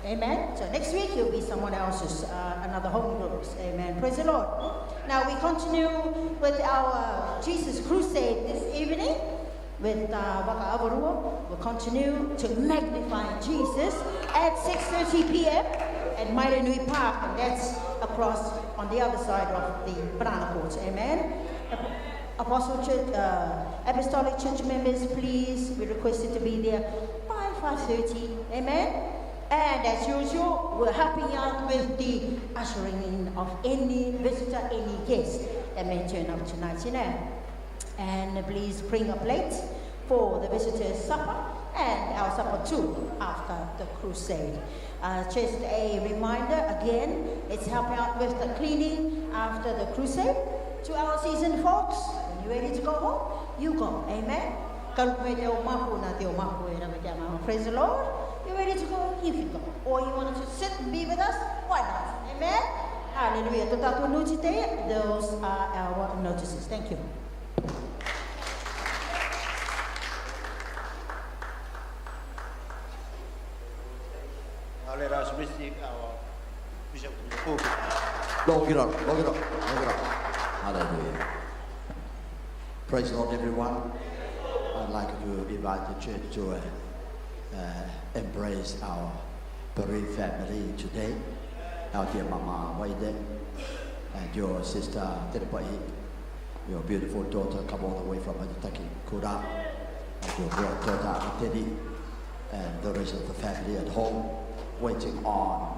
Amen. So next week he'll be someone else's, another home groups. Amen. Praise the Lord. Now we continue with our Jesus Crusade this evening with Waka Avarua. We'll continue to magnify Jesus at 6:30 p.m. at Mairanui Park, and that's across on the other side of the banana courts. Amen. Apostle Church, Apostolic Church members, please be requested to be there by 5:30. Amen. And as usual, we're helping out with the ushering in of any visitor, any guest that may turn up tonight. And please bring a plate for the visitors' supper and our supper too after the crusade. Just a reminder again, let's help out with the cleaning after the crusade. To our seasoned folks, when you're ready to go home, you go. Amen. Praise the Lord. You're ready to go, you can go. Or you want to sit and be with us, why not? Amen. Hallelujah. Those are our notices. Thank you. Now let us receive our Bishop in the pulpit. Lock it up. Hallelujah. Praise the Lord, everyone. I'd like to invite the church to embrace our bereaved family today. Our dear Mama Waide and your sister Terepai, your beautiful daughter come all the way from Rarotonga, Kura, and your granddaughter Teddy, and the rest of the family at home, waiting on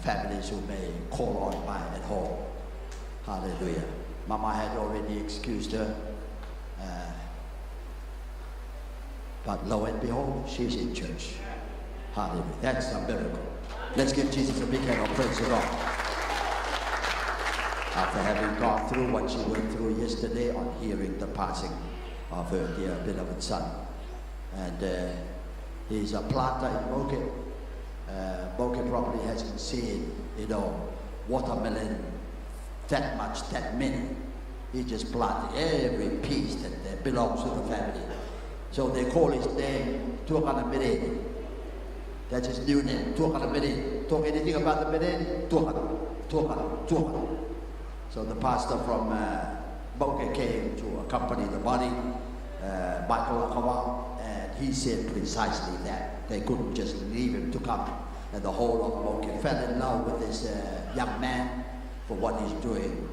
families who may call on by at home. Hallelujah. Mama had already excused her, but lo and behold, she's in church. Hallelujah. That's a miracle. Let's give Jesus a big hand of praise to God. After having gone through what she went through yesterday on hearing the passing of her dear beloved son. And he's a planter in Moke. Moke probably hasn't seen, watermelon that much, that many. He just planted every piece that belongs to the family. So they call his name Tuakana Mereni. That's his new name, Tuakana Mereni. Talk anything about the Mereni? Tuakana. So the pastor from Moke came to accompany the body, Michael Akawa, and he said precisely that. They couldn't just leave him to come. And the whole of Moke fell in love with this young man for what he's doing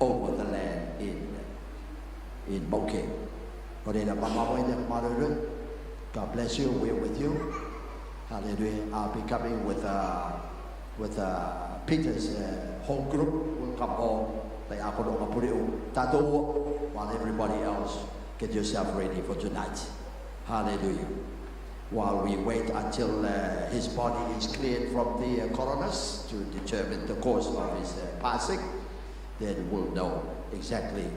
over the land in Moke. God bless you. We're with you. Hallelujah. I'll be coming with Peter's home group. We'll come home while everybody else get yourself ready for tonight. Hallelujah. While we wait until his body is cleared from the coroners to determine the course of his passing, then we'll know exactly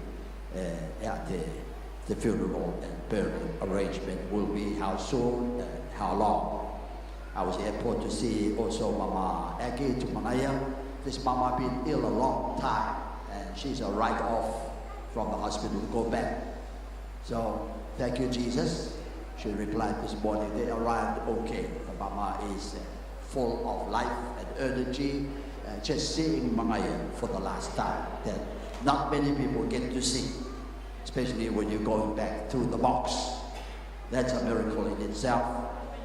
the funeral and burial arrangement will be how soon and how long. I was at the airport to see also Mama Aggie to Manaya. This mama been ill a long time, and she's a write off from the hospital to go back. So thank you, Jesus. She replied this morning, they arrived okay. The mama is full of life and energy. Just seeing Manaya for the last time that not many people get to see, especially when you're going back through the box. That's a miracle in itself.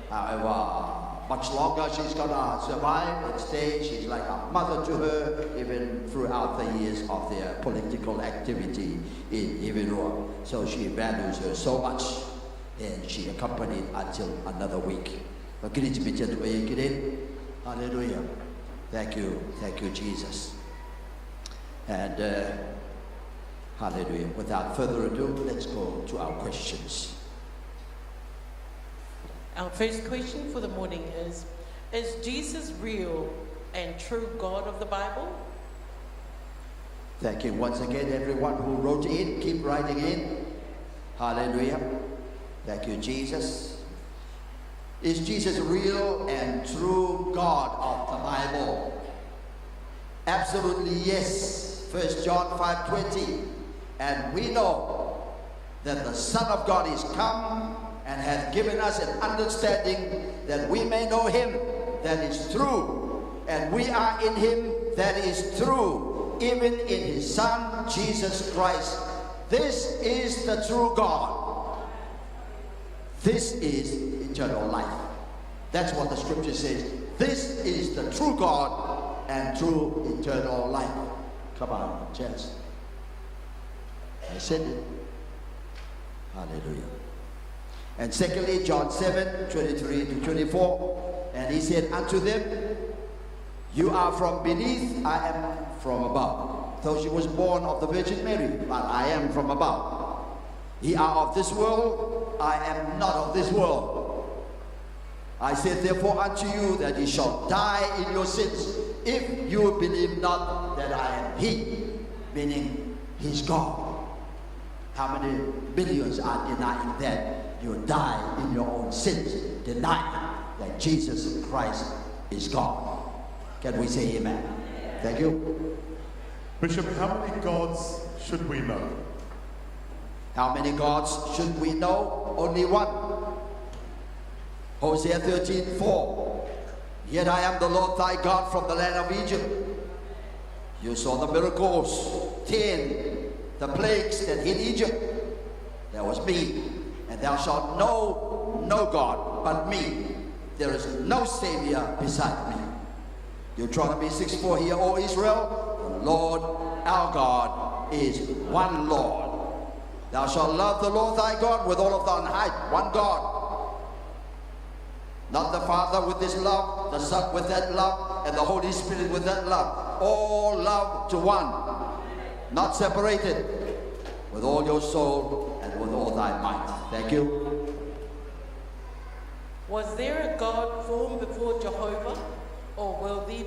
However, much longer she's gonna survive and stay. She's like a mother to her, even throughout the years of their political activity in Ivirua. So she values her so much, and she accompanied until another week. Hallelujah. Thank you, Jesus. And hallelujah. Without further ado, let's go to our questions. Our first question for the morning is Jesus real and true God of the Bible? Thank you once again, everyone who wrote in. Keep writing in. Hallelujah. Thank you, Jesus. Is Jesus real and true God of the Bible? Absolutely yes. 1 John 5:20, and we know that the Son of God is come and hath given us an understanding that we may know him that is true, and we are in him that is true, even in his Son, Jesus Christ. This is the true God. This is eternal life. That's what the scripture says. This is the true God and true eternal life. Come on, church. I said it. Hallelujah. And secondly, John 7:23-24. And he said unto them, you are from beneath, I am from above. Though she was born of the Virgin Mary, but I am from above. Ye are of this world, I am not of this world. I said therefore unto you that ye shall die in your sins, if you believe not that I am he, meaning he's God. How many billions are denying that you die in your own sins, denying that Jesus Christ is God? Can we say amen? Thank you. Bishop, how many gods should we know? How many gods should we know? Only one. Hosea 13:4. Yet I am the Lord thy God from the land of Egypt. You saw the miracles, 10, the plagues that hit Egypt. That was me. And thou shalt know no God but me. There is no Savior beside me. Deuteronomy 6:4. Hear, O Israel, the Lord our God is one Lord. Thou shalt love the Lord thy God with all of thine heart. One God. Not the Father with this love, the Son with that love, and the Holy Spirit with that love. All love to one. Not separated. With all your soul and with all thy might. Thank you. Was there a God formed before Jehovah? Or will there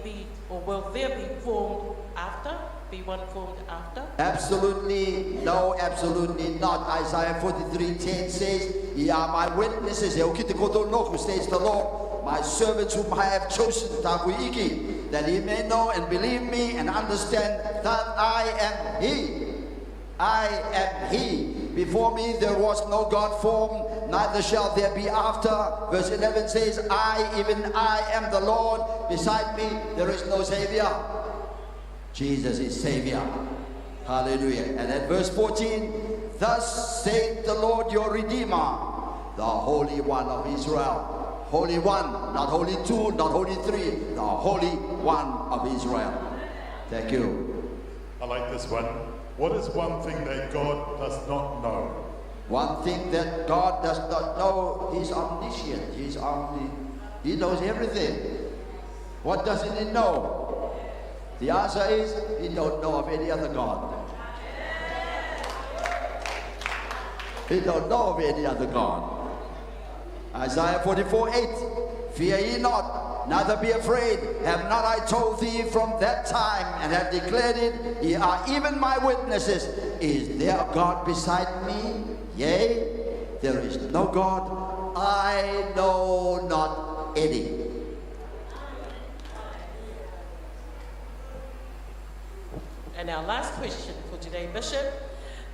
be formed after? Be one formed after? Absolutely no, absolutely not. Isaiah 43:10 says, ye are my witnesses. States the Lord, my servants whom I have chosen, that he may know and believe me and understand that I am he. I am he. Before me there was no God formed, neither shall there be after. Verse 11 says, even I am the Lord. Beside me there is no Savior. Jesus is Savior. Hallelujah. And at verse 14, thus saith the Lord your Redeemer, the Holy One of Israel. Holy One, not Holy Two, not Holy Three, the Holy One of Israel. Thank you. I like this one. What is one thing that God does not know? One thing that God does not know, he's omniscient. He knows everything. What doesn't he know? The answer is, he don't know of any other God. He don't know of any other God. Isaiah 44:8. Fear ye not, neither be afraid. Have not I told thee from that time, and have declared it? Ye are even my witnesses. Is there a God beside me? Yea, there is no God. I know not any. And our last question for today, Bishop.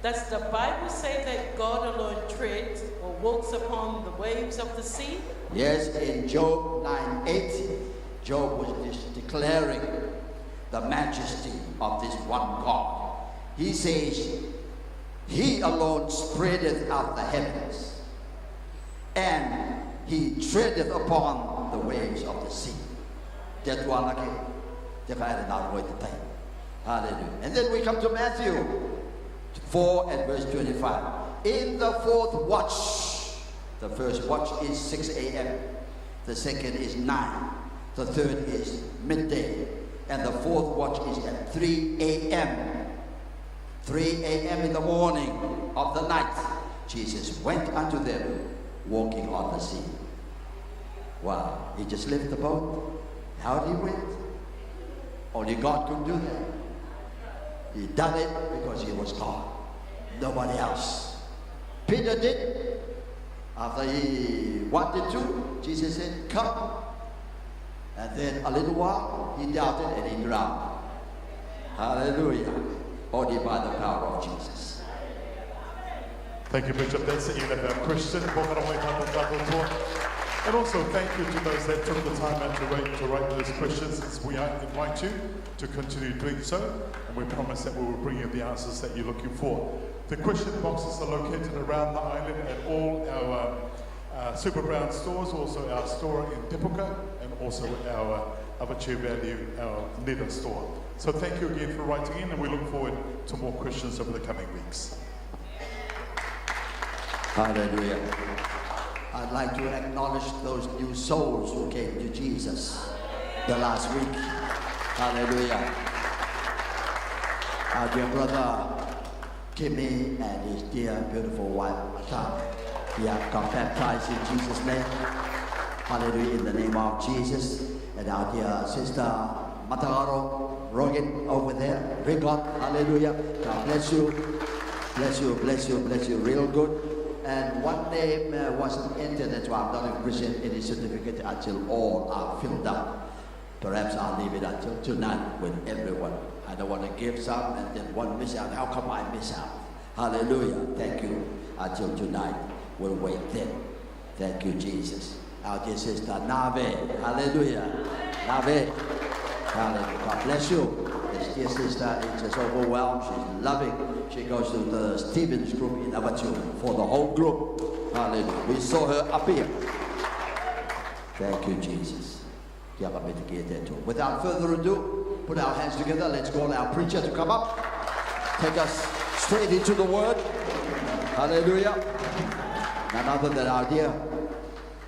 Does the Bible say that God alone treads or walks upon the waves of the sea? Yes, in Job 9:8, Job was just declaring the majesty of this one God. He says, he alone spreadeth out the heavens, and he treadeth upon the waves of the sea. Hallelujah. And then we come to Matthew 4 and verse 25. In the fourth watch, the first watch is 6 a.m., the second is 9, the third is midday, and the fourth watch is at 3 a.m. 3 a.m. in the morning of the night, Jesus went unto them walking on the sea. Wow, he just left the boat. How did he went? Only God could do that. He done it because he was God. Nobody else. Peter did. After he wanted to, Jesus said, come. And then a little while, he doubted and he drowned. Hallelujah. only by the power of Jesus. Thank you, Bishop. That's it. Even if I'm Christian, and also thank you to those that took the time out to write those questions. As we invite you to continue doing so, and we promise that we will bring you the answers that you're looking for. The question boxes are located around the island at all our Super Brown stores, also our store in Tipuka, and also our Avachi Valley, our Neda store. So thank you again for writing in, and we look forward to more questions over the coming weeks. Hallelujah. I'd like to acknowledge those new souls who came to Jesus the last week. Hallelujah. Our dear brother Kimmy and his dear beautiful wife Ata, they have got baptized in Jesus' name. Hallelujah, in the name of Jesus. And our dear sister Matagaro Rogan over there, regal. Hallelujah. God bless you. Bless you, bless you, bless you, real good. And one name wasn't entered, that's why I'm not going to present any certificate until all are filled up. Perhaps I'll leave it until tonight with everyone. I don't want to give some and then one miss out. How come I miss out? Hallelujah. Thank you. Until tonight, we'll wait then. Thank you, Jesus. Our dear sister Nave. Hallelujah. Nave. Hallelujah. God bless you. This dear sister is just overwhelmed. She's loving. She goes to the Stevens group in Avatu for the whole group. Hallelujah. We saw her up here. Thank you, Jesus. Without further ado, put our hands together. Let's call our preacher to come up. Take us straight into the word. Hallelujah. None other than our dear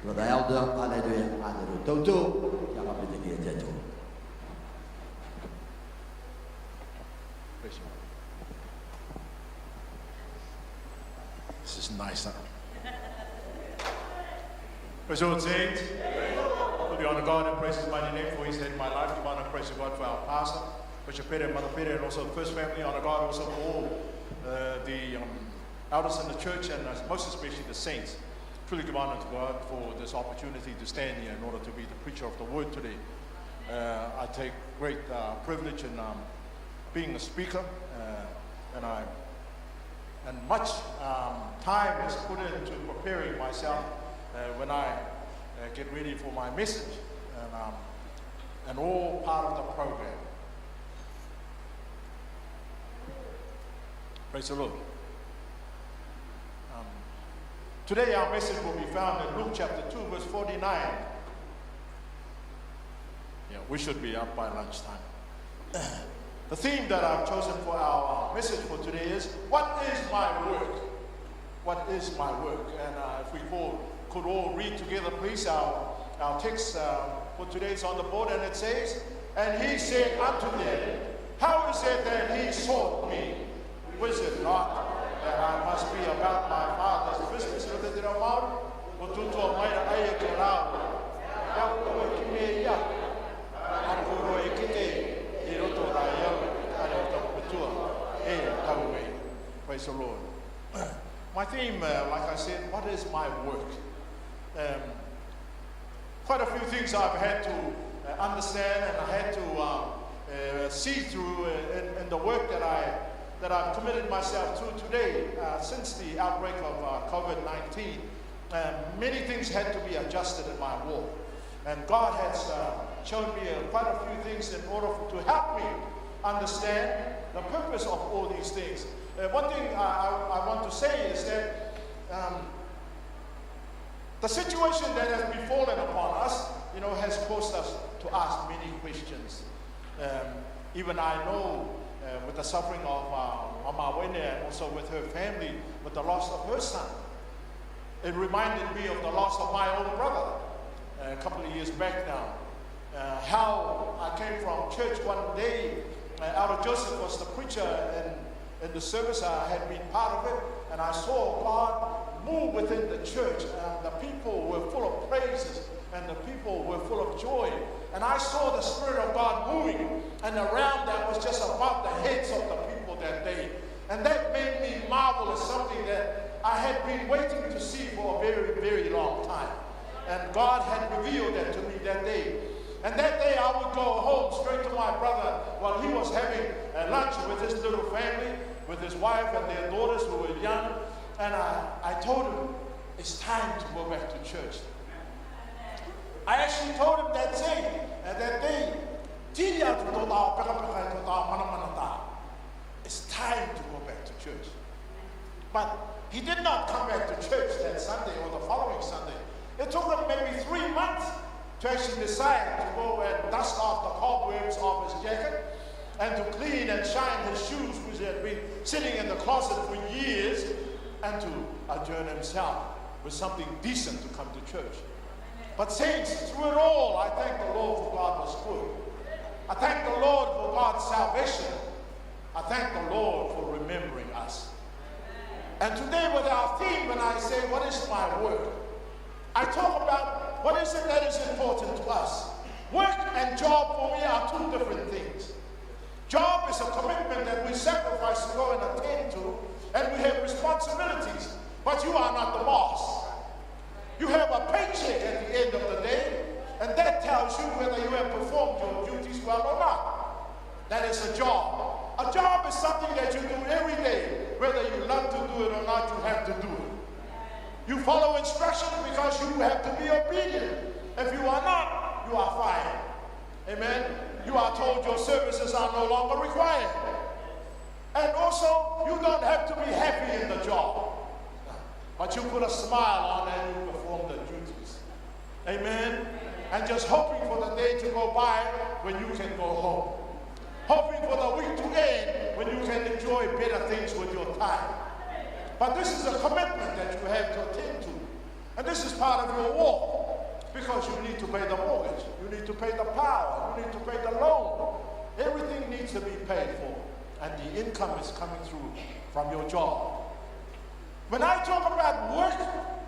brother elder. Hallelujah. Hallelujah. This is nice, huh? Praise the Lord, saints. We honor God and praise His mighty name for His head in my life. We honor and praise God for our pastor, Bishop Peter and Mother Peter, and also the first family. Honor God also for all the elders in the church, and most especially the saints. Truly give honor to God for this opportunity to stand here in order to be the preacher of the word today. I take great privilege in being a speaker, and much time is put into preparing myself when I get ready for my message, and all part of the program. Praise the Lord. Today our message will be found in Luke chapter 2 verse 49. Yeah, we should be up by lunchtime. The theme that I've chosen for our message for today is, what is my work? What is my work? And if we could all read together, please, our text for today is on the board, and it says, and he said unto them, how is it that he sought me? Was it not that I must be about my Father's business? Praise the Lord. My theme, like I said, what is my work? Quite a few things I've had to understand, and I had to see through in the work that I've committed myself to today. Since the outbreak of COVID-19, many things had to be adjusted in my walk. And God has shown me quite a few things in order to help me understand the purpose of all these things. One thing I want to say is that the situation that has befallen upon us, has caused us to ask many questions. Even I know with the suffering of Mama Wene, and also with her family, with the loss of her son, it reminded me of the loss of my own brother a couple of years back now. How I came from church one day. Elder Joseph was the preacher in the service. I had been part of it, and I saw God move within the church, and the people were full of praises, and the people were full of joy. And I saw the Spirit of God moving, and around that was just above the heads of the people that day. And that made me marvel at something that I had been waiting to see for a very, very long time. And God had revealed that to me that day. And that day I would go home straight to my brother while he was having lunch with his little family, with his wife and their daughters who were young. And I told him, it's time to go back to church. I actually told him that day, it's time to go back to church. But he did not come back to church that Sunday or the following Sunday. It took him maybe 3 months to actually decide to go and dust off the cobwebs of his jacket and to clean and shine his shoes, which had been sitting in the closet for years, and to adjourn himself with something decent to come to church. But saints, through it all, I thank the Lord for God was good. I thank the Lord for God's salvation. I thank the Lord for remembering us. And today with our theme, when I say, what is my work? I talk about what is it that is important to us. Work and job for me are two different things. Job is a commitment that we sacrifice to go and attend to, and we have responsibilities, but you are not the boss. You have a paycheck at the end of the day, and that tells you whether you have performed your duties well or not. That is a job. A job is something that you do every day. Whether you love to do it or not, you have to do it. You follow instructions because you have to be obedient. If you are not, you are fired. Amen? You are told your services are no longer required. And also, you don't have to be happy in the job. But you put a smile on and you perform the duties. Amen? And just hoping for the day to go by when you can go home. Hoping for the week to end when you can enjoy better things with your time. But this is a commitment that you have to attend to. And this is part of your walk. Because you need to pay the mortgage. You need to pay the power. You need to pay the loan. Everything needs to be paid for. And the income is coming through from your job. When I talk about work,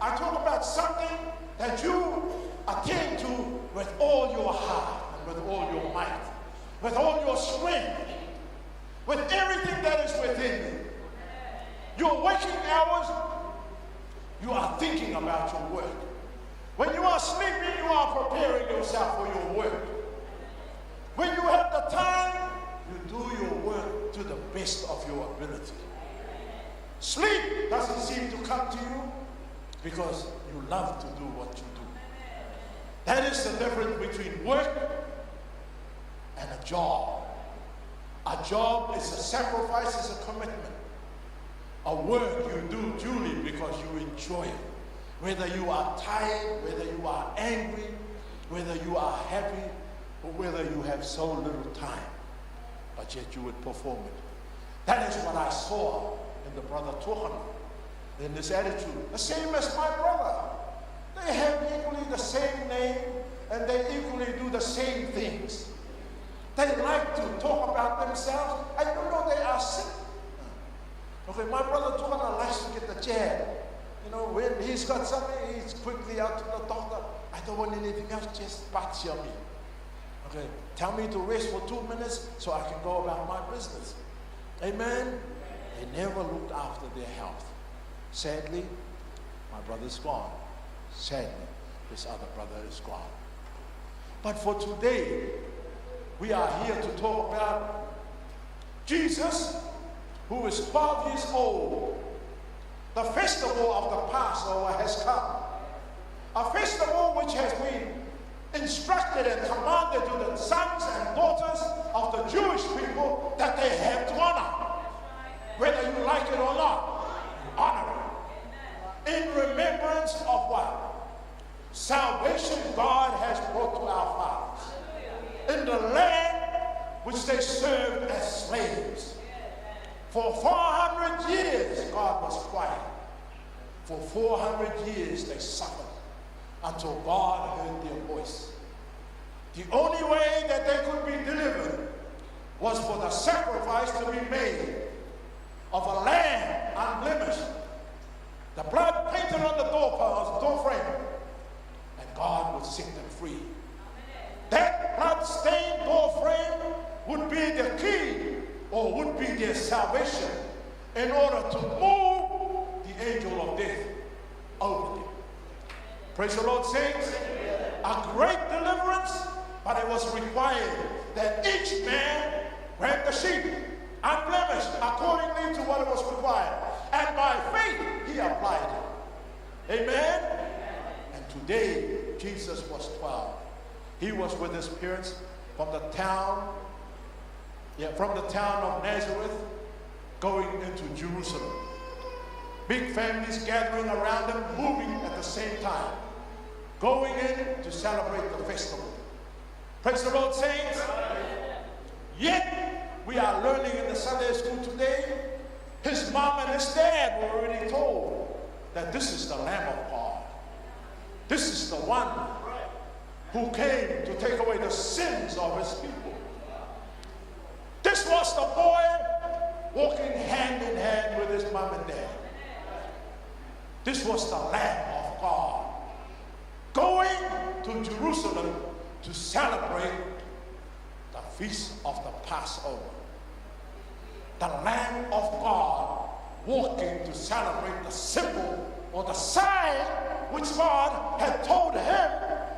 I talk about something that you attend to with all your heart and with all your might, with all your strength, with everything that is within you. Your waking hours, you are thinking about your work. When you are sleeping, you are preparing yourself for your work. When you have the time, you do your work to the best of your ability. Sleep doesn't seem to come to you because you love to do what you do. That is the difference between work and a job. A job is a sacrifice, is a commitment. A work you do duly because you enjoy it. Whether you are tired, whether you are angry, whether you are happy, or whether you have so little time, but yet you would perform it. That is what I saw in the brother Tuhana, in this attitude. The same as my brother. They have equally the same name, and they equally do the same things. They like to talk about themselves, and you know they are sick. Okay, my brother Tuhana likes to get the jab. You know, when he's got something, he's quickly out to the doctor. I don't want anything else, just patio me. Okay, tell me to rest for 2 minutes so I can go about my business. Amen? They never looked after their health. Sadly, my brother's gone. Sadly, this other brother is gone. But for today, we are here to talk about Jesus, who is 12 years old. The festival of the Passover has come. A festival which has been instructed and commanded to the sons and daughters of the Jewish people that they have to honor. Whether you like it or not, you honor it. In remembrance of what? Salvation God has brought to our fathers. In the land which they served as slaves. For 400 years, God was quiet. For 400 years, they suffered until God heard their voice. The only way that they could be delivered was for the sacrifice to be made of a lamb unblemished, the blood painted on the door frame, and God would set them free. That blood-stained door frame would be the key, or would be their salvation, in order to move the angel of death over them. Praise the Lord, saints. A great deliverance but it was required that each man ran the sheep, unblemished, accordingly to what was required. And by faith, he applied it. Amen? And today, Jesus was 12. He was with his parents from the town of Nazareth, going into Jerusalem. Big families gathering around them, moving at the same time, going in to celebrate the festival. Praise the Lord, saints. Yet, we are learning in the Sunday school today, his mom and his dad were already told that this is the Lamb of God. This is the one who came to take away the sins of his people. This was the boy walking hand in hand with his mom and dad. This was the Lamb of God going to Jerusalem to celebrate the feast of the Passover. The Lamb of God walking to celebrate the symbol or the sign which God had told him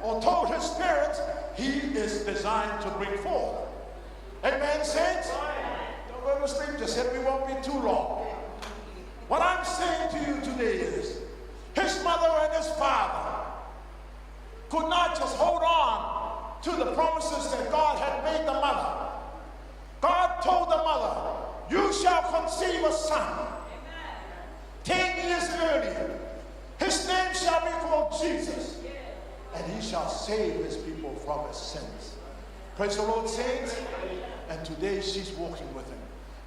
or told his parents he is designed to bring forth. Amen, saints? Don't go to sleep just yet. We won't be too long. What I'm saying to you today is his mother and his father could not just hold on to the promises that God had made the mother. God told the mother, you shall conceive a son. 10 years earlier, his name shall be called Jesus, and he shall save his people from his sins. Praise the Lord, saints. And today she's walking with him.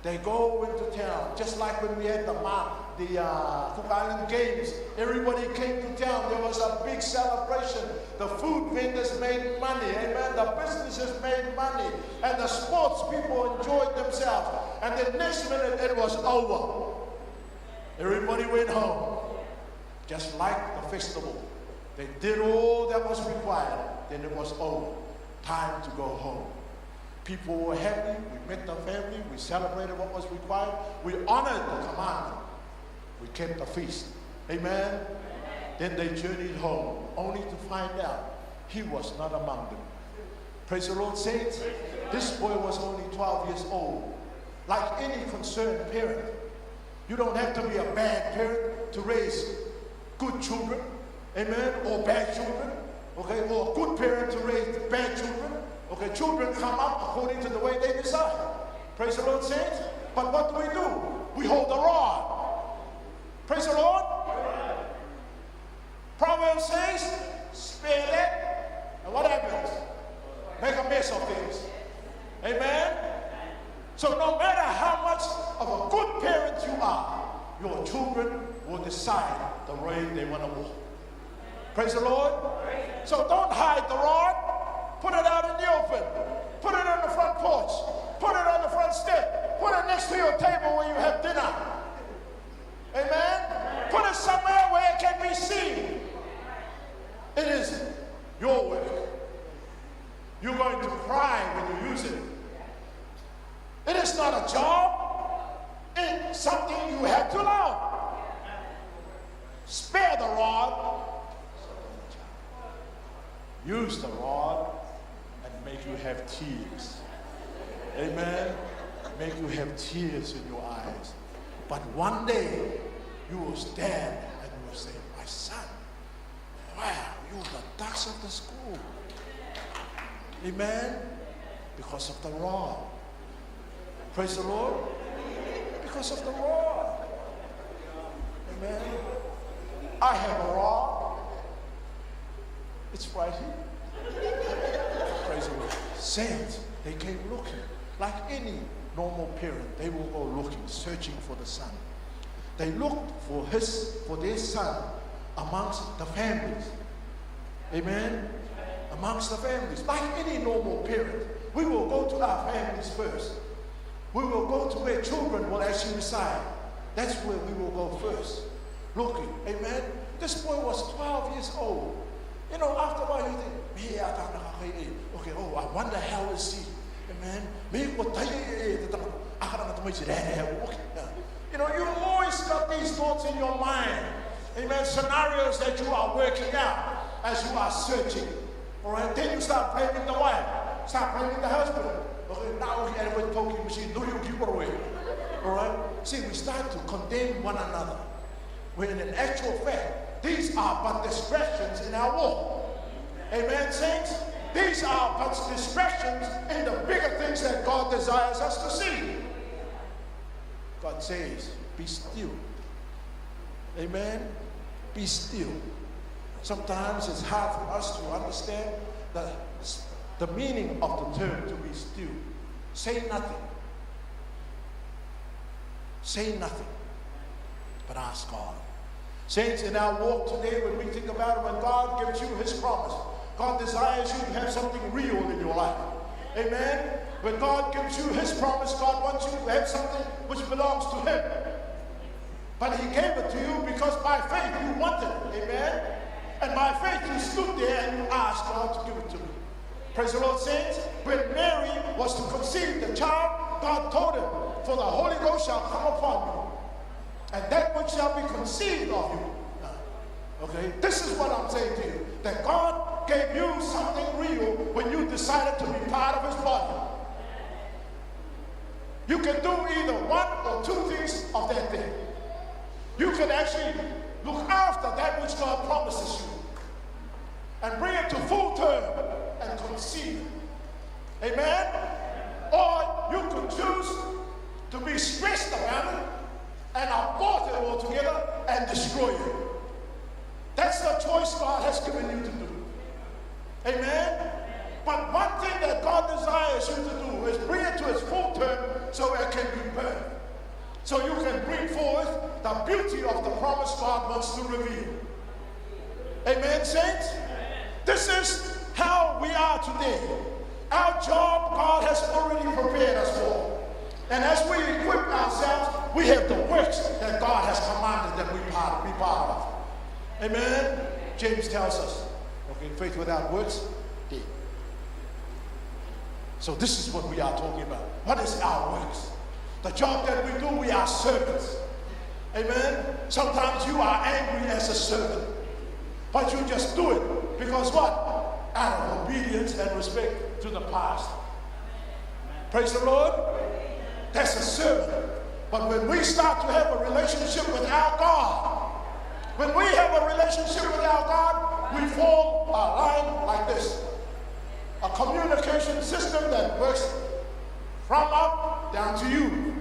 They go into town, just like when we had the Cook Island Games. Everybody came to town. There was a big celebration. The food vendors made money. Amen. The businesses made money. And the sports people enjoyed themselves. And the next minute it was over. Everybody went home. Just like the festival. They did all that was required. Then it was over. Time to go home. People were happy. We met the family. We celebrated what was required. We honored the commandment. We kept the feast. Amen? Then they journeyed home, only to find out he was not among them. Praise the Lord, saints. This boy was only 12 years old. Like any concerned parent, you don't have to be a bad parent to raise good children. Amen? Or bad children. Okay? Or a good parent to raise bad children. Okay, children come up according to the way they decide. Praise the Lord, saints. But what do? We hold the rod. Praise the Lord. Proverbs says, spare that. And what happens? Make a mess of things. Amen? So no matter how much of a good parent you are, your children will decide the way they want to walk. Praise the Lord. So don't hide the rod. Put it out in the open. Put it on the front porch. Put it on the front step. Put it next to your table when you have dinner. Amen? Put it somewhere where it can be seen. It is your work. You're going to cry when you use it. It is not a job. It's something you have to learn. Spare the rod. Use the rod. Make you have tears. Amen? Make you have tears in your eyes. But one day, you will stand and you will say, my son, wow, you're the dust of the school. Amen? Because of the rod. Praise the Lord. Because of the rod. Amen? I have a rod. It's right here. Praise the Lord. Saints, they came looking. Like any normal parent, they will go looking, searching for the son. They looked for their son amongst the families. Amen? Amongst the families. Like any normal parent, we will go to our families first. We will go to where children will actually reside. That's where we will go first. Looking. Amen? This boy was 12 years old. You know, after a while you think, okay, oh, I wonder how is he? Amen. You know, you always got these thoughts in your mind. Amen. Scenarios that you are working out as you are searching. All right, then you start blaming the wife, start blaming the husband. Okay, now we have a talking machine, no, you keep away. All right, see, we start to condemn one another. When in actual fact, these are but distractions in our walk. Amen, saints? These are but distractions in the bigger things that God desires us to see. God says, be still. Amen? Be still. Sometimes it's hard for us to understand the meaning of the term to be still. Say nothing. Say nothing, but ask God. Saints, in our walk today, when we think about it, when God gives you His promise, God desires you to have something real in your life. Amen? When God gives you His promise, God wants you to have something which belongs to Him. But He gave it to you because by faith you wanted it. Amen? And by faith you stood there and you asked God to give it to me. Praise the Lord, saints. When Mary was to conceive the child, God told him, for the Holy Ghost shall come upon you, and that which shall be conceived of you. Okay, this is what I'm saying to you, that God gave you something real when you decided to be part of His body. You can do either one or two things of that thing. You can actually look after that which God promises you and bring it to full term and conceive it. Amen? Or you could choose to be stressed about it and abort it altogether and destroy it. That's the choice God has given you to do. Amen? But one thing that God desires you to do is bring it to its full term so it can be birthed. So you can bring forth the beauty of the promise God wants to reveal. Amen, saints? This is how we are today. Our job God has already prepared us for. And as we equip ourselves, we have the works that God has commanded that we be part of. Amen? James tells us, okay, faith without works, dead. So this is what we are talking about. What is our works? The job that we do, we are servants. Amen? Sometimes you are angry as a servant, but you just do it because what? Out of obedience and respect to the past. Praise the Lord. That's a servant. But when we start to have a relationship with our God, when we have a relationship with our God, we form a line like this. A communication system that works from up down to you.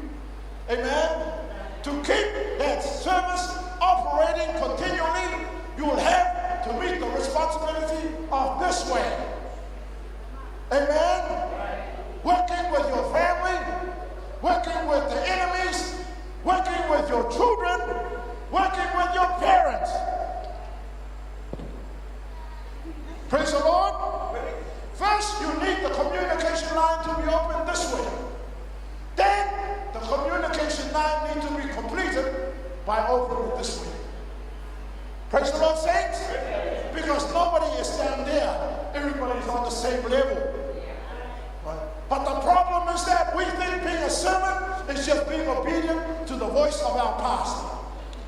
Amen? To keep that service operating continually, you will have to meet the responsibility of this way. Amen? Working with your family, working with the enemies, working with your children, working with your parents. Praise the Lord. First, you need the communication line to be opened this way. Then, the communication line needs to be completed by opening it this way. Praise the Lord, saints. Because nobody is down there. Everybody is on the same level. Right? But the problem is that we think being a servant is just being obedient to the voice of our pastor.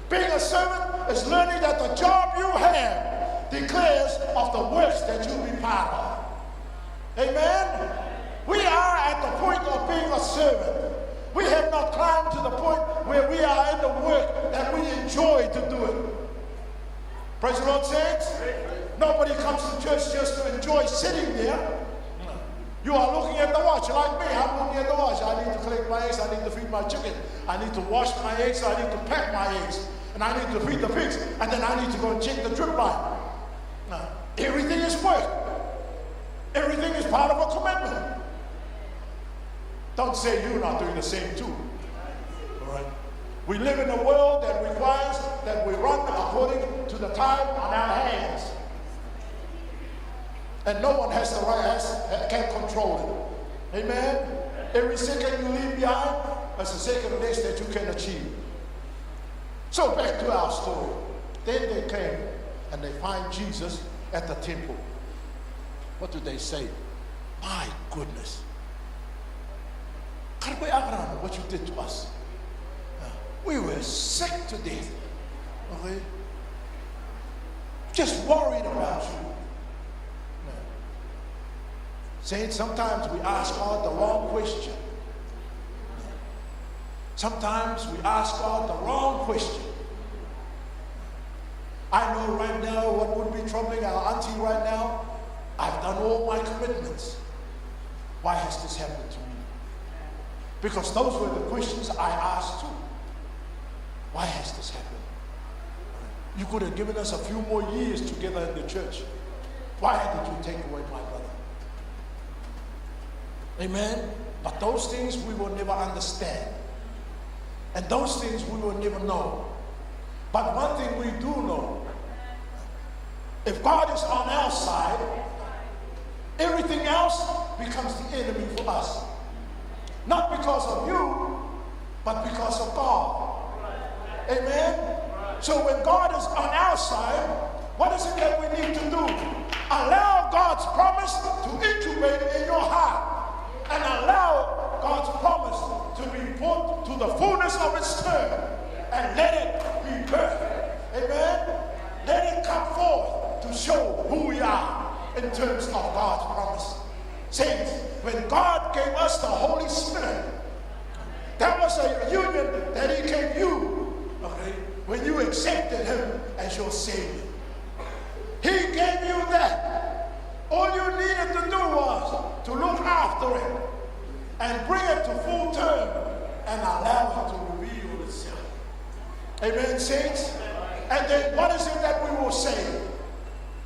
Being a servant is learning that the job you have declares of the works that you be part of. Amen? We are at the point of being a servant. We have not climbed to the point where we are in the work that we enjoy to do it. Praise the Lord, saints. Nobody comes to church just to enjoy sitting there. You are looking at the watch like me. I'm looking at the watch. I need to collect my eggs. I need to feed my chicken. I need to wash my eggs. I need to pack my eggs. And I need to feed the pigs. And then I need to go and check the drip line. Everything is work. Everything is part of a commitment. Don't say you're not doing the same too. All right? We live in a world that requires that we run according to the time on our hands. And no one has the right, can control it. Amen? Every second you leave behind is a second less that you can achieve. So back to our story. Then they came and they find Jesus at the temple. What do they say? My goodness. What you did to us. We were sick to death. Okay? Just worried about you. Saints, sometimes we ask God the wrong question. Sometimes we ask God the wrong question. I know right now what would be troubling our auntie right now. I've done all my commitments. Why has this happened to me? Because those were the questions I asked too. Why has this happened? You could have given us a few more years together in the church. Why did you take away my brother? Amen? But those things we will never understand. And those things we will never know. But one thing we do know, if God is on our side, everything else becomes the enemy for us. Not because of you, but because of God. Amen? So when God is on our side, what is it that we need to do? Allow God's promise to incubate in your heart. And allow God's promise to be put to the fullness of its term. And let it be birthed. Amen? Let it come forth to show who we are in terms of God's promise. Saints, when God gave us the Holy Spirit, that was a union that He gave you, okay, when you accepted Him as your Savior. He gave you that. All you needed to do was to look after it and bring it to full term and allow it to reveal itself. Amen, saints? And then what is it that we will say?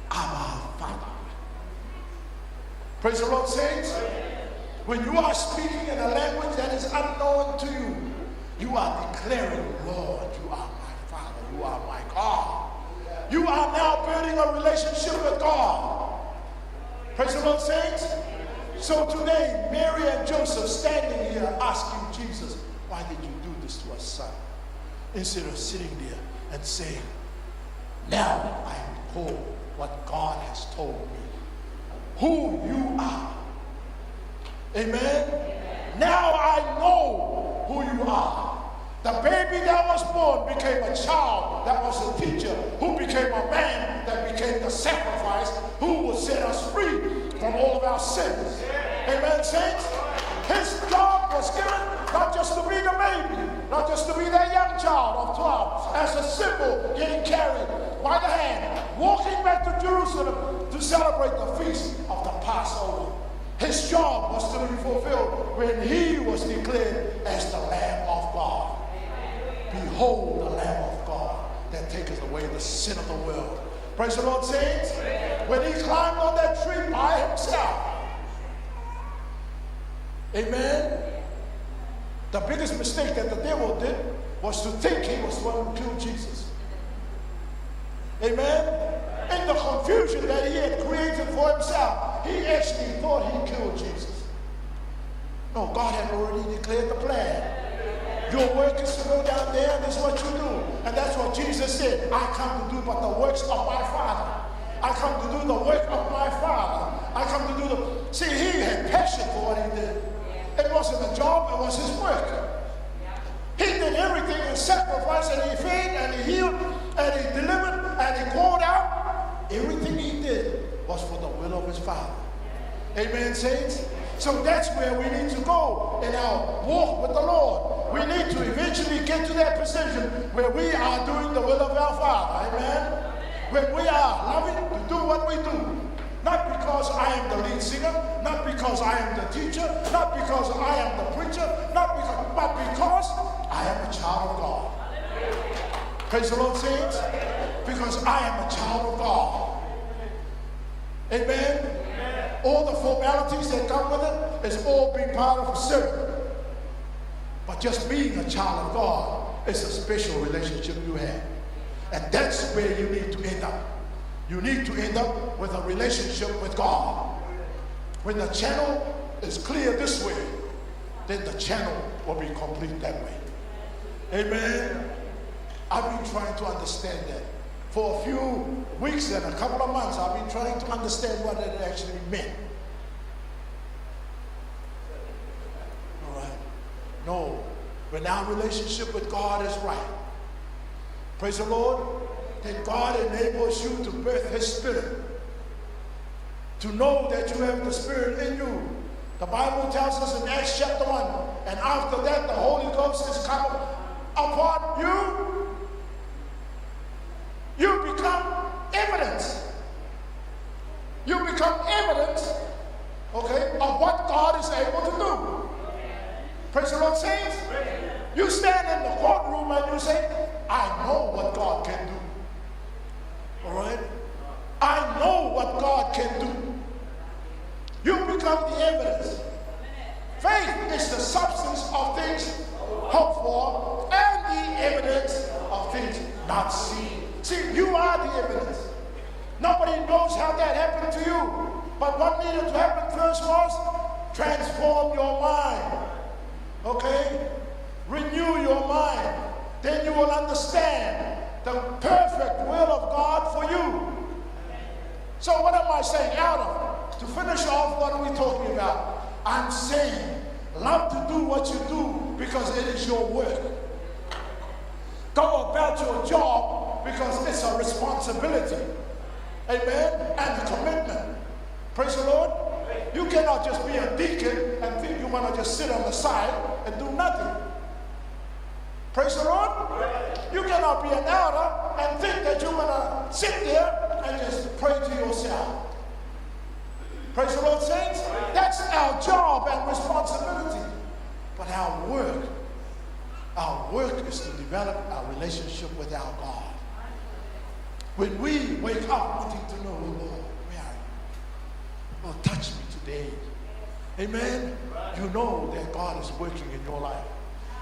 Our Father. Praise the Lord, saints. When you are speaking in a language that is unknown to you, you are declaring, Lord, you are my Father, you are my God. You are now building a relationship with God. Praise the Lord, saints. So today, Mary and Joseph standing here asking Jesus, why did you do this to us, son? Instead of sitting there and saying, now I recall what God has told me, who you are. Amen? Now I know who you are. The baby that was born became a child that was a teacher, who became a man that became the sacrifice, who will set us free from all of our sins. Amen, saints? His job was given not just to be the baby, not just to be that young child of 12, as a symbol getting carried by the hand, walking back to Jerusalem to celebrate the feast of the Passover. His job was to be fulfilled when he was declared as the Lamb of God. Behold the Lamb of God that taketh away the sin of the world. Praise the Lord, saints. When he climbed on that tree by himself. Amen. The biggest mistake that the devil did was to think he was the one who killed Jesus. Amen. In the confusion that he had created for himself, he actually thought he killed Jesus. No, God had already declared the plan. Your work is to go down there, and this is what you do. And that's what Jesus said. I come to do but the works of my Father. I come to do the work of my Father. I come to do the... See, he had passion for what he did. It wasn't a job, it was his work. He did everything in sacrifice, and he fed, and he healed, and he delivered, and he poured out. Everything he did was for the will of his Father. Amen, saints? So that's where we need to go in our walk with the Lord. We need to eventually get to that position where we are doing the will of our Father. Amen? When we are loving to do what we do. Not because I am the lead singer, not because I am the teacher, not because I am the preacher, but because I am a child of God. Praise the Lord, saints. Because I am a child of God. Amen? All the formalities that come with it is all being part of a servant. But just being a child of God is a special relationship you have. And that's where you need to end up. You need to end up with a relationship with God. When the channel is clear this way, then the channel will be complete that way. Amen? I've been trying to understand that. For a few weeks and a couple of months, I've been trying to understand what it actually meant. All right? No. When our relationship with God is right, praise the Lord, then God enables you to birth His Spirit. to know that you have the Spirit in you. The Bible tells us in Acts chapter 1, and after that the Holy Ghost has come upon you. You become evidence. You become evidence, okay, of what God is able to do. Praise the Lord, saints. You stand in the courtroom and you say, I know what God can do. All right? I know what God can do. You become the evidence. Faith is the substance of things hoped for and the evidence of things not seen. See, you are the evidence. Nobody knows how that happened to you. But what needed to happen first was transform your mind. Okay? Renew your mind. Then you will understand the perfect will of God for you. So what am I saying out of? To finish off, what are we talking about? I'm saying, love to do what you do because it is your work. Go about your job because it's a responsibility. Amen? And a commitment. Praise the Lord. You cannot just be a deacon and think you want to just sit on the side and do nothing. Praise the Lord. You cannot be an elder and think that you're going to sit there and just pray to yourself. Praise the Lord, saints. That's our job and responsibility. But our work is to develop our relationship with our God. When we wake up wanting to know, oh Lord, where are you? Lord, touch me today. Amen. You know that God is working in your life.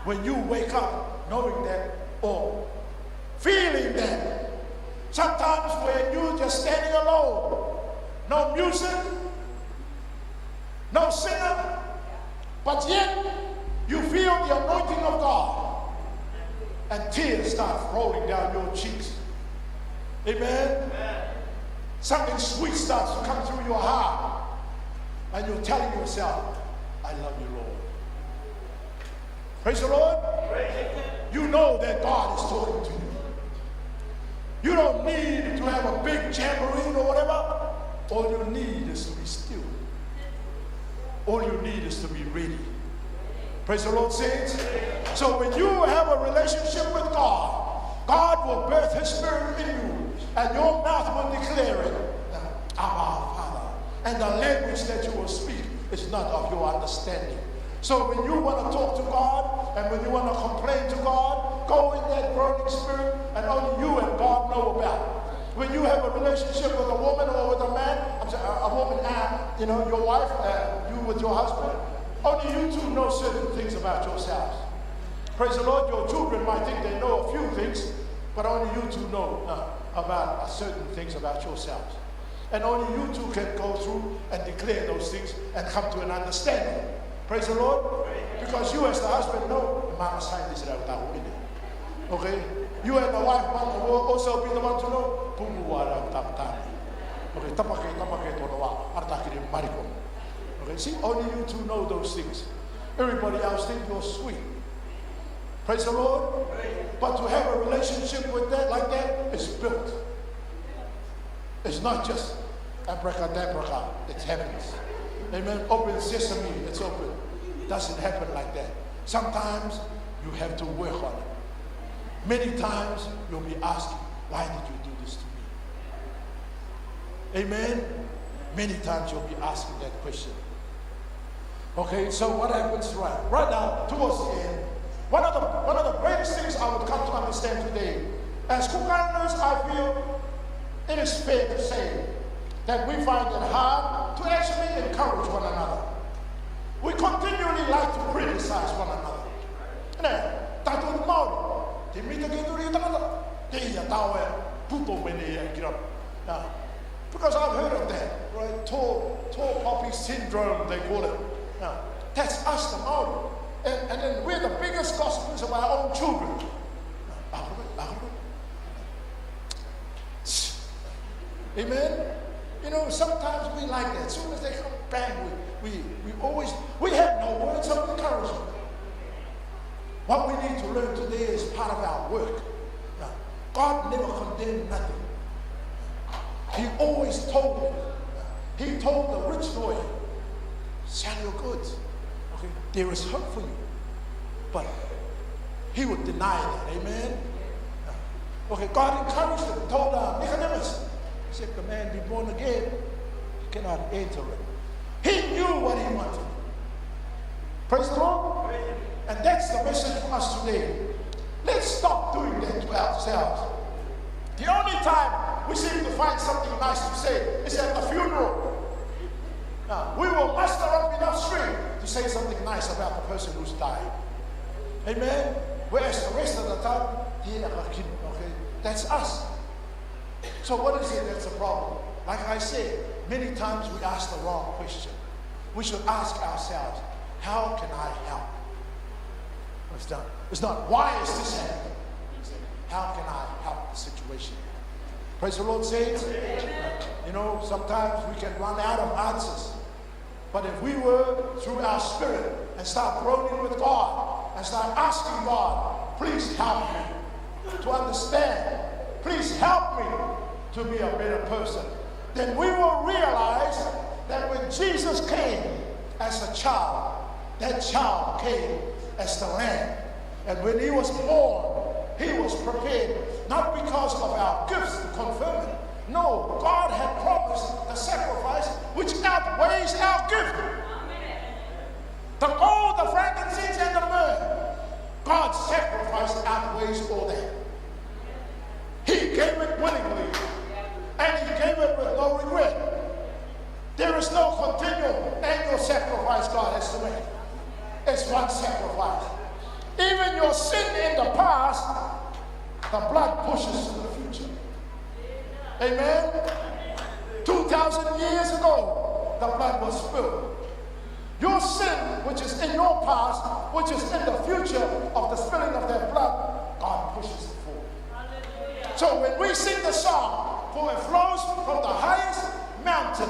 When you wake up knowing that or feeling that, sometimes when you're just standing alone, no music, no singer, but yet you feel the anointing of God and tears start rolling down your cheeks. Amen. Something sweet starts to come through your heart and you're telling yourself, I love you, Lord. Praise the Lord. You know that God is talking to you. You don't need to have a big jamboree or whatever. All you need is to be still. All you need is to be ready. Praise the Lord, saints. So when you have a relationship with God, God will birth His Spirit in you, and your mouth will declare it, our Father. And the language that you will speak is not of your understanding. So when you want to talk to God, and when you want to complain to God, go in that burning spirit, and only you and God know about it. When you have a relationship with a woman or with a man, a woman and, your wife, you with your husband, only you two know certain things about yourselves. Praise the Lord. Your children might think they know a few things, but only you two know about certain things about yourselves. And only you two can go through and declare those things and come to an understanding. Praise the Lord. Because you as the husband know, Mama signed this out. Okay? You and the wife will also be the one to know. Okay, see, only you two know those things. Everybody else think you're sweet. Praise the Lord. But to have a relationship with that like that is built. It's not just abracadabra, it happens. Amen. Open sesame, it's open. It doesn't happen like that. Sometimes you have to work on it. Many times you'll be asking, why did you do this to me? Amen. Many times you'll be asking that question. Okay, so what happens right now, towards the end, one of the greatest things I would come to understand today, as Kukaners, I feel it is fair to say that we find it hard to actually encourage one another. We continually like to criticize one another. Because I've heard of that, right? Tall poppy syndrome, they call it. Now, that's us, the Maori. And then we're the biggest gossipers of our own children. Amen? Sometimes we like that. As soon as they come back, we have no words of encouragement. What we need to learn today is part of our work. Now, God never condemned nothing. He always told me He told the rich lawyer, sell your goods. Okay, there is hope for you. But he would deny that. Amen. Okay, God encouraged him, told Nicodemus, he said, the man be born again, he cannot enter it. He knew what he wanted. Praise the Lord. And that's the message for us today. Let's stop doing that to ourselves. The only time we seem to find something nice to say is at the funeral. Now, we will muster up enough strength to say something nice about the person who's died. Amen? Whereas the rest of the time, okay, that's us. So what is it that's a problem? Like I said, many times we ask the wrong question. We should ask ourselves, how can I help? It's not why is this happening? How can I help the situation? Praise the Lord, saints. You know, sometimes we can run out of answers. But if we were through our spirit and start groaning with God and start asking God, please help me to understand. Please help me to be a better person. Then we will realize that when Jesus came as a child, that child came as the Lamb. And when he was born, he was prepared, not because of our gifts to confirm it. No, God had promised the sacrifice which outweighs our gift. The gold, the frankincense, and the myrrh. God's sacrifice outweighs all that. He gave it willingly, and he gave it with no regret. There is no continual annual sacrifice God has to make. It's one sacrifice. Even your sin in the past, the blood pushes to the future. Amen? 2,000 years ago, the blood was spilled. Your sin, which is in your past, which is in the future of the spilling of that blood, God pushes it forward. So when we sing the song, for it flows from the highest mountain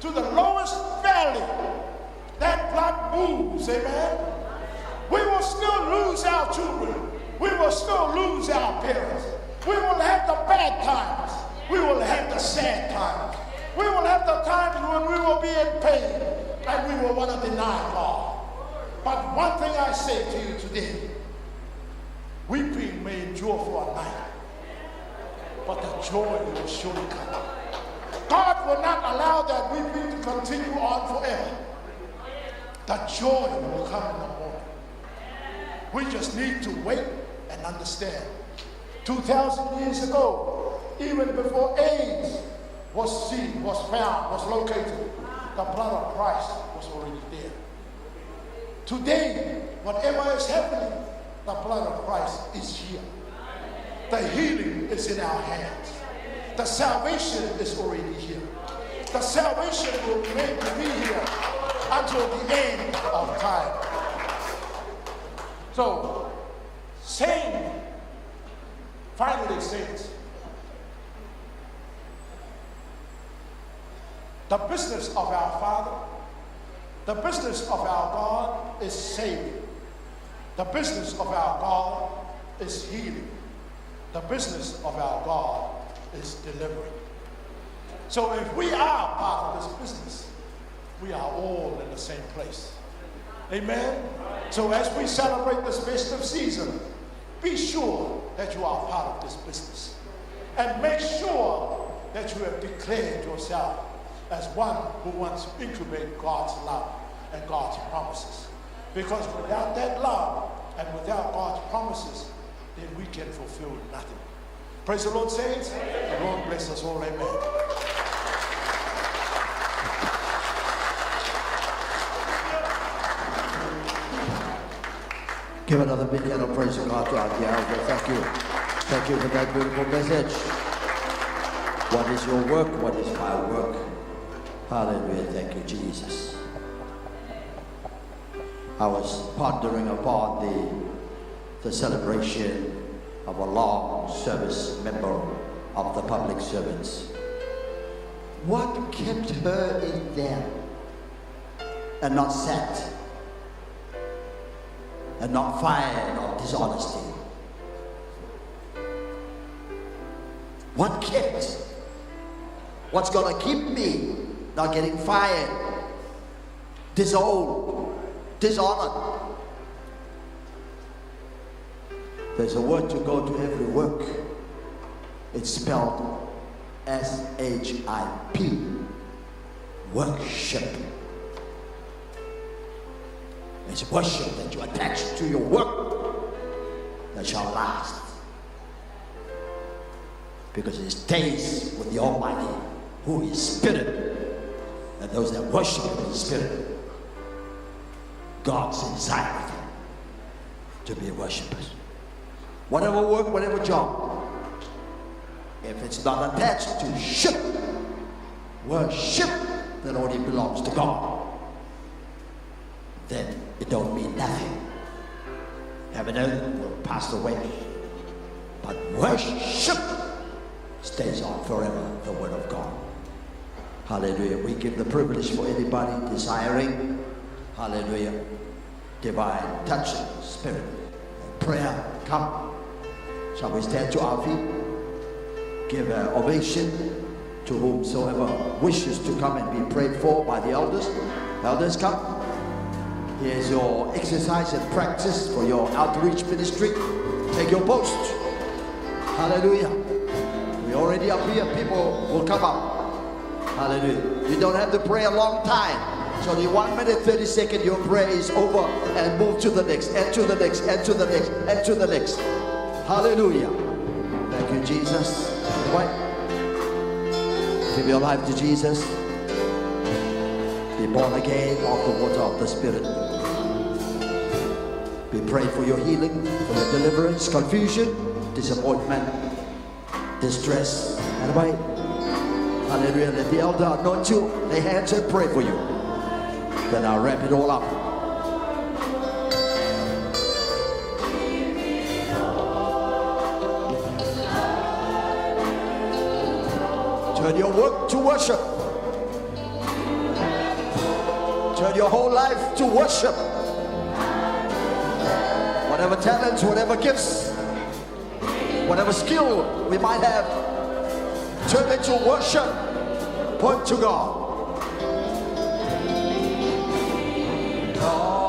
to the lowest valley, that blood moves, amen? We will still lose our children. We will still lose our parents. We will have the bad times. We will have the sad times. We will have the times when we will be in pain and we will want to deny God. But one thing I say to you today, weeping may endure for a night, but the joy will surely come. God will not allow that weeping to continue on forever. The joy will come in the morning. We just need to wait and understand. 2,000 years ago, even before AIDS was seen, was found, was located, the blood of Christ was already there. Today, whatever is happening, the blood of Christ is here. The healing is in our hands. The salvation is already here. The salvation will remain to be here until the end of time. So, finally saints, the business of our Father, the business of our God is saving. The business of our God is healing. The business of our God is delivering. So if we are part of this business, we are all in the same place. Amen? So as we celebrate this festive season, be sure that you are part of this business. And make sure that you have declared yourself as one who wants to incubate God's love and God's promises. Because without that love and without God's promises, then we can fulfill nothing. Praise the Lord, saints. The Lord bless us all. Amen. Give another big hand of praise to God to our dear elder. Thank you. Thank you for that beautiful message. What is your work? What is my work? Hallelujah. Thank you, Jesus. I was pondering upon the celebration of a long service member of the public servants. What kept her in there and not sat and not fired on dishonesty? What kept? What's going to keep me not getting fired, disowned, dishonored. There's a word to go to every work. It's spelled S-H-I-P, worship. It's worship that you attach to your work that shall last. Because it stays with the Almighty, who is Spirit. And those that worship Him in Spirit, God's inside of them to be worshippers. Whatever work, whatever job, if it's not attached to worship that only belongs to God, then it don't mean nothing. Heaven and earth will pass away, but worship stays on forever, the Word of God. Hallelujah. We give the privilege for anybody desiring, hallelujah, divine touch, spirit, and prayer. Come. Shall we stand to our feet? Give an ovation to whomsoever wishes to come and be prayed for by the elders. Elders, come. Here's your exercise and practice for your outreach ministry. Take your post. Hallelujah. We're already up here. People will come up. Hallelujah. You don't have to pray a long time. It's only 1 minute, 30 seconds. Your prayer is over and move to the next, and to the next, and to the next, and to the next. Hallelujah. Thank you, Jesus. Right? Give your life to Jesus. Be born again of the water of the Spirit. Be prayed for your healing, for your deliverance, confusion, disappointment, distress. And right? Hallelujah. Let the elder anoint you, lay hands and pray for you. Then I'll wrap it all up. Turn your work to worship. Turn your whole life to worship. Whatever talents, whatever gifts, whatever skill we might have, turn it to worship. Point to God. Lord.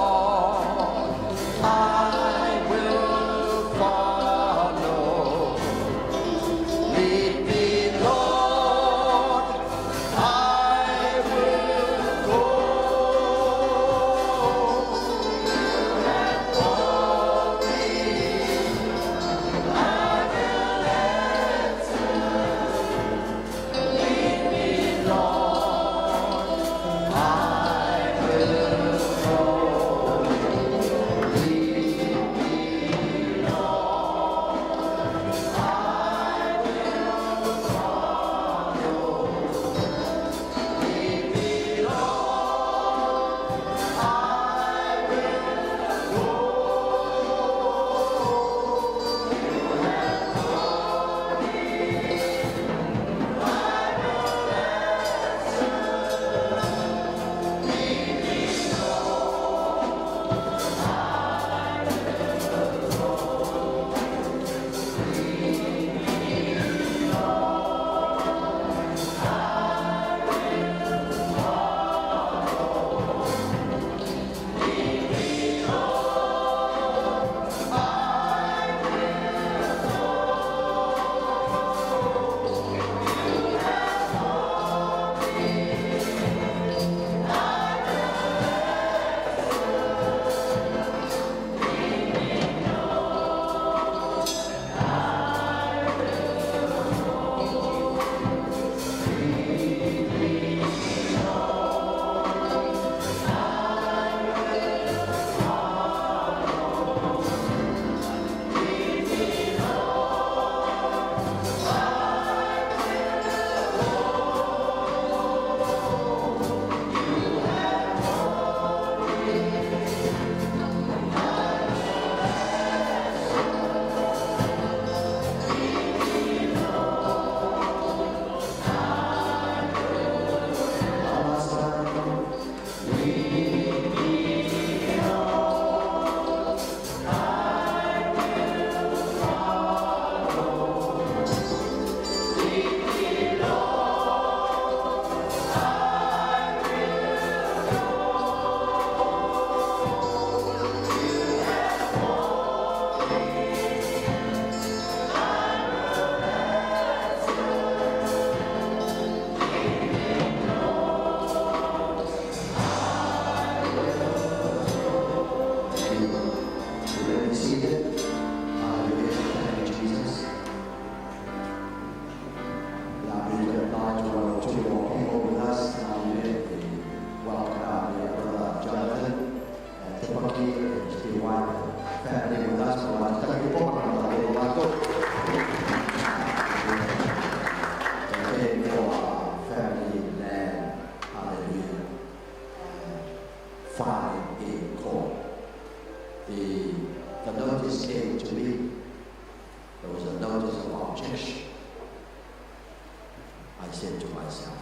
said to myself,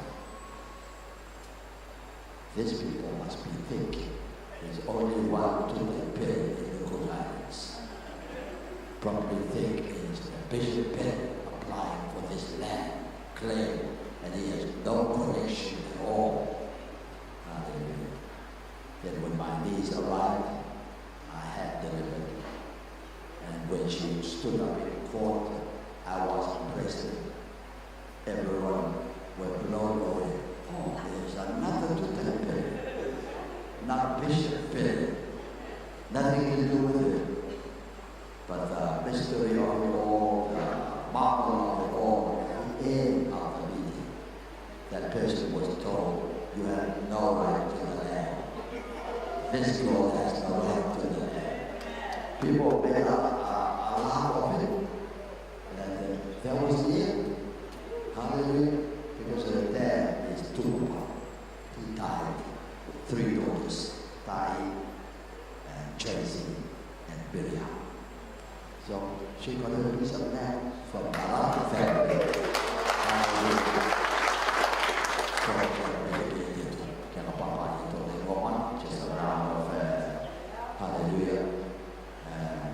these people must be thinking there's only one total pen in the Cook Islands. Probably think it's a bishop pen applying for this land claim, and he has no connection at all. Hallelujah. Then when my niece arrived, I had delivered. And when she stood up in court, I was present. Everyone were blown away. Oh, there's another total pen. Not Bishop Pen. Nothing to do with it. But the mystery of it all, the marvel of it all, at the end of the meeting, that person was told, you have no right to the land. This girl has no right to the land. People made a lot of it. And that was the end. Hallelujah. Because the dad is too poor. He died. 3 daughters, Tai and Tracy and Miriam. So she got a piece of land from a lot of family. Just a round of hallelujah.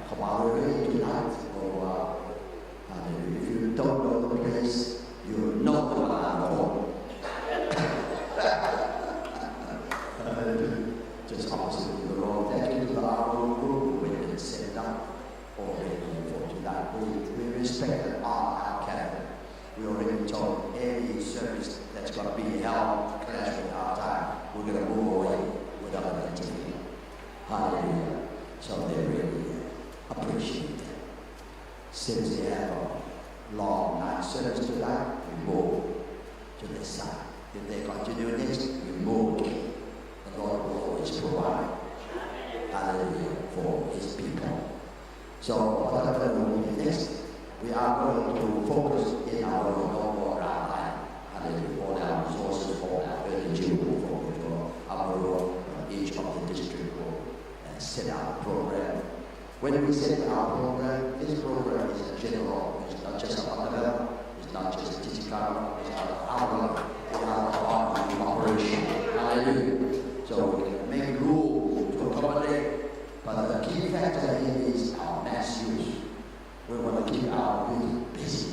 Come out tonight. Hallelujah. If you don't know the place, you know the one. Just opposite the road. Thank you to our group. We can set it up already for tonight. We respect and honor our calendar. We already told any service that's going to be held clash with our time, we're going to move away without an interview. Hallelujah. So they really appreciate it. Since they have a long night service tonight, we move to the side. If they continue next, we move. The Lord will always provide, hallelujah, for his people. So whatever we do next, we are going to focus in our normal outline. Hallelujah. All our resources, all our energy will focus on our role, each of the district will set out a program. When we set our program, this program is a general. It's not just about the level, it's not just a Titikara, it's not our level, it's our operation. Hallelujah. So we can make rules to accommodate, but the key factor here is our mass use. We want to keep our youth busy.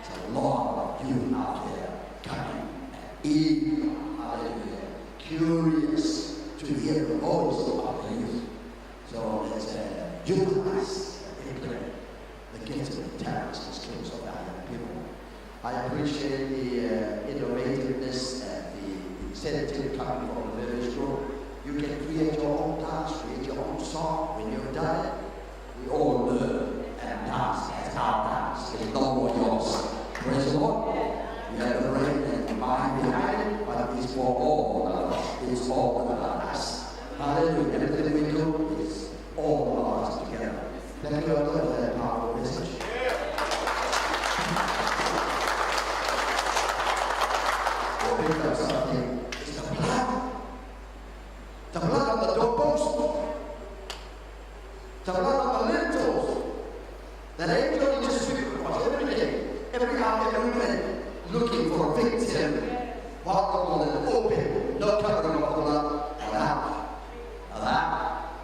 There's a lot of youth out there coming and eager, hallelujah, curious to hear the voice of the youth. So let's utilize and implement the gifts and talents and skills of our young people. I appreciate the innovativeness and the incentive coming from the village group. You can create your own dance, create your own song. When you've done it, we all learn and dance as our dance. It's no more yours. Praise the Lord. You have the brain and the mind behind it, but it's for all of us. It's all about us. Hallelujah. Everything we do is all of us together. Thank you for that powerful message. We'll pick up something. It's the blood. The blood of the doorpost. The blood of the lintels. That angel just speaks was every day, every hour, every minute, looking for a victim. Vulnerable and open, no covering of the blood.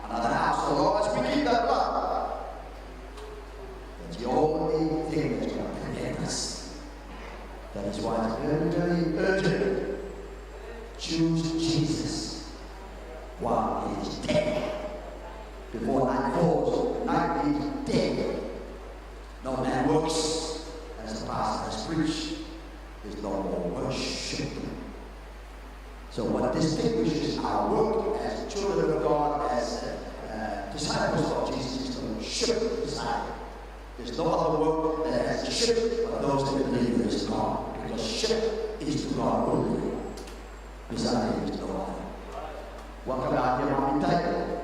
Another house. So long as we keep that blood, that's the only thing that's going to protect us. That is why it's very, very urgent. Choose Jesus while he is dead. Before night falls, night is dead. No man works as the pastor has preached. There's no more worship. So what distinguishes our work as children of God, as disciples of Jesus, is to ship the disciple. There's no other work that has to ship but those that believe there is God. Because ship is to God only. Beside him is no other. Welcome out here on Untitled.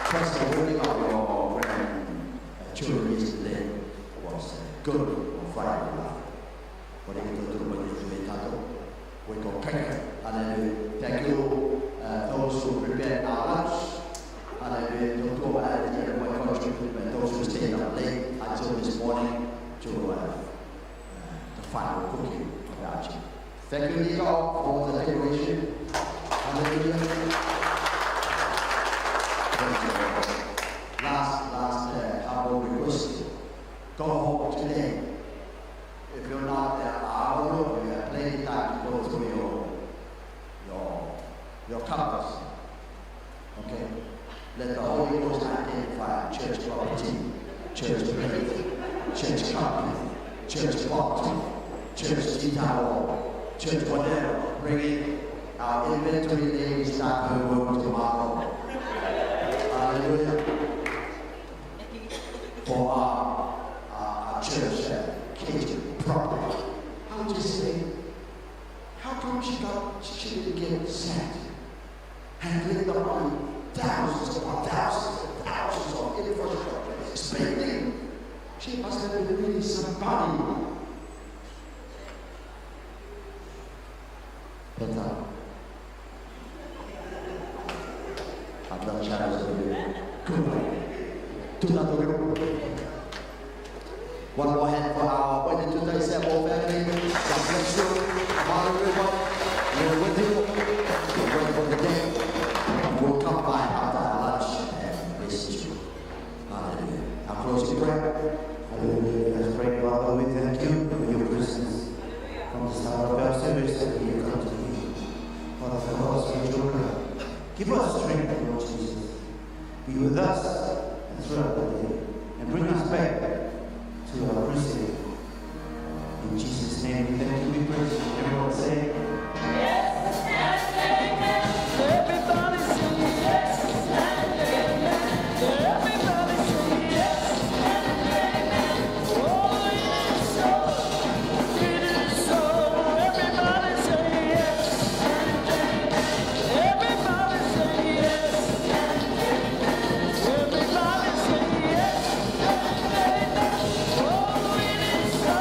Trust the wording of your children yesterday was good on Friday night. What are you going to do when you do? We go cracker. Hallelujah. Thank you, those who prepared our lunch. Hallelujah. Those who stayed up late until this morning. to the final cooking of our chicken. Thank you, Nico, for the decoration. Hallelujah. Praise the Lord. Last humble request. Go home today. If you're not out, you have plenty of time to go through your compass. Okay? Let the Holy Ghost identify church property, church plate, church carpet, church pot, church detail, church whatever. Bring in our inventory lady start her work tomorrow. Hallelujah. For our church kitchen property. I would just say, how come she didn't get sent? Handling the money, thousands upon thousands and thousands of infrastructure spending. She must have been really somebody. Peter, I'm not challenging you. Good. Do not do. One more hand for our 2237 family. God bless you. Honor everyone. We're with you. We're ready for the day. We'll come by after our lunch and visit you. Hallelujah. I'll close in prayer. Hallelujah. Let's pray, Father. We thank you for your presence from the start of our service that we have come to you. Father, for us, we joke. Give us strength, Lord Jesus. Be with us and throughout the day. And bring us back to our crusade. In Jesus' name, we thank you, we praise you. Everyone say, Yes and amen. Everybody say yes and amen. Everybody say yes and amen. Oh, it is so. It is so. Everybody say yes and amen. Everybody say yes and amen. Everybody say yes and amen. Oh, it is so.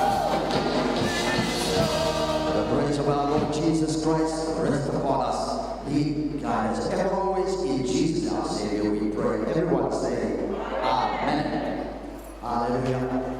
The grace of our Lord Jesus Christ rest upon us. Lead, guide us ever always in Jesus our Savior we pray. Everyone say, Amen. Hallelujah.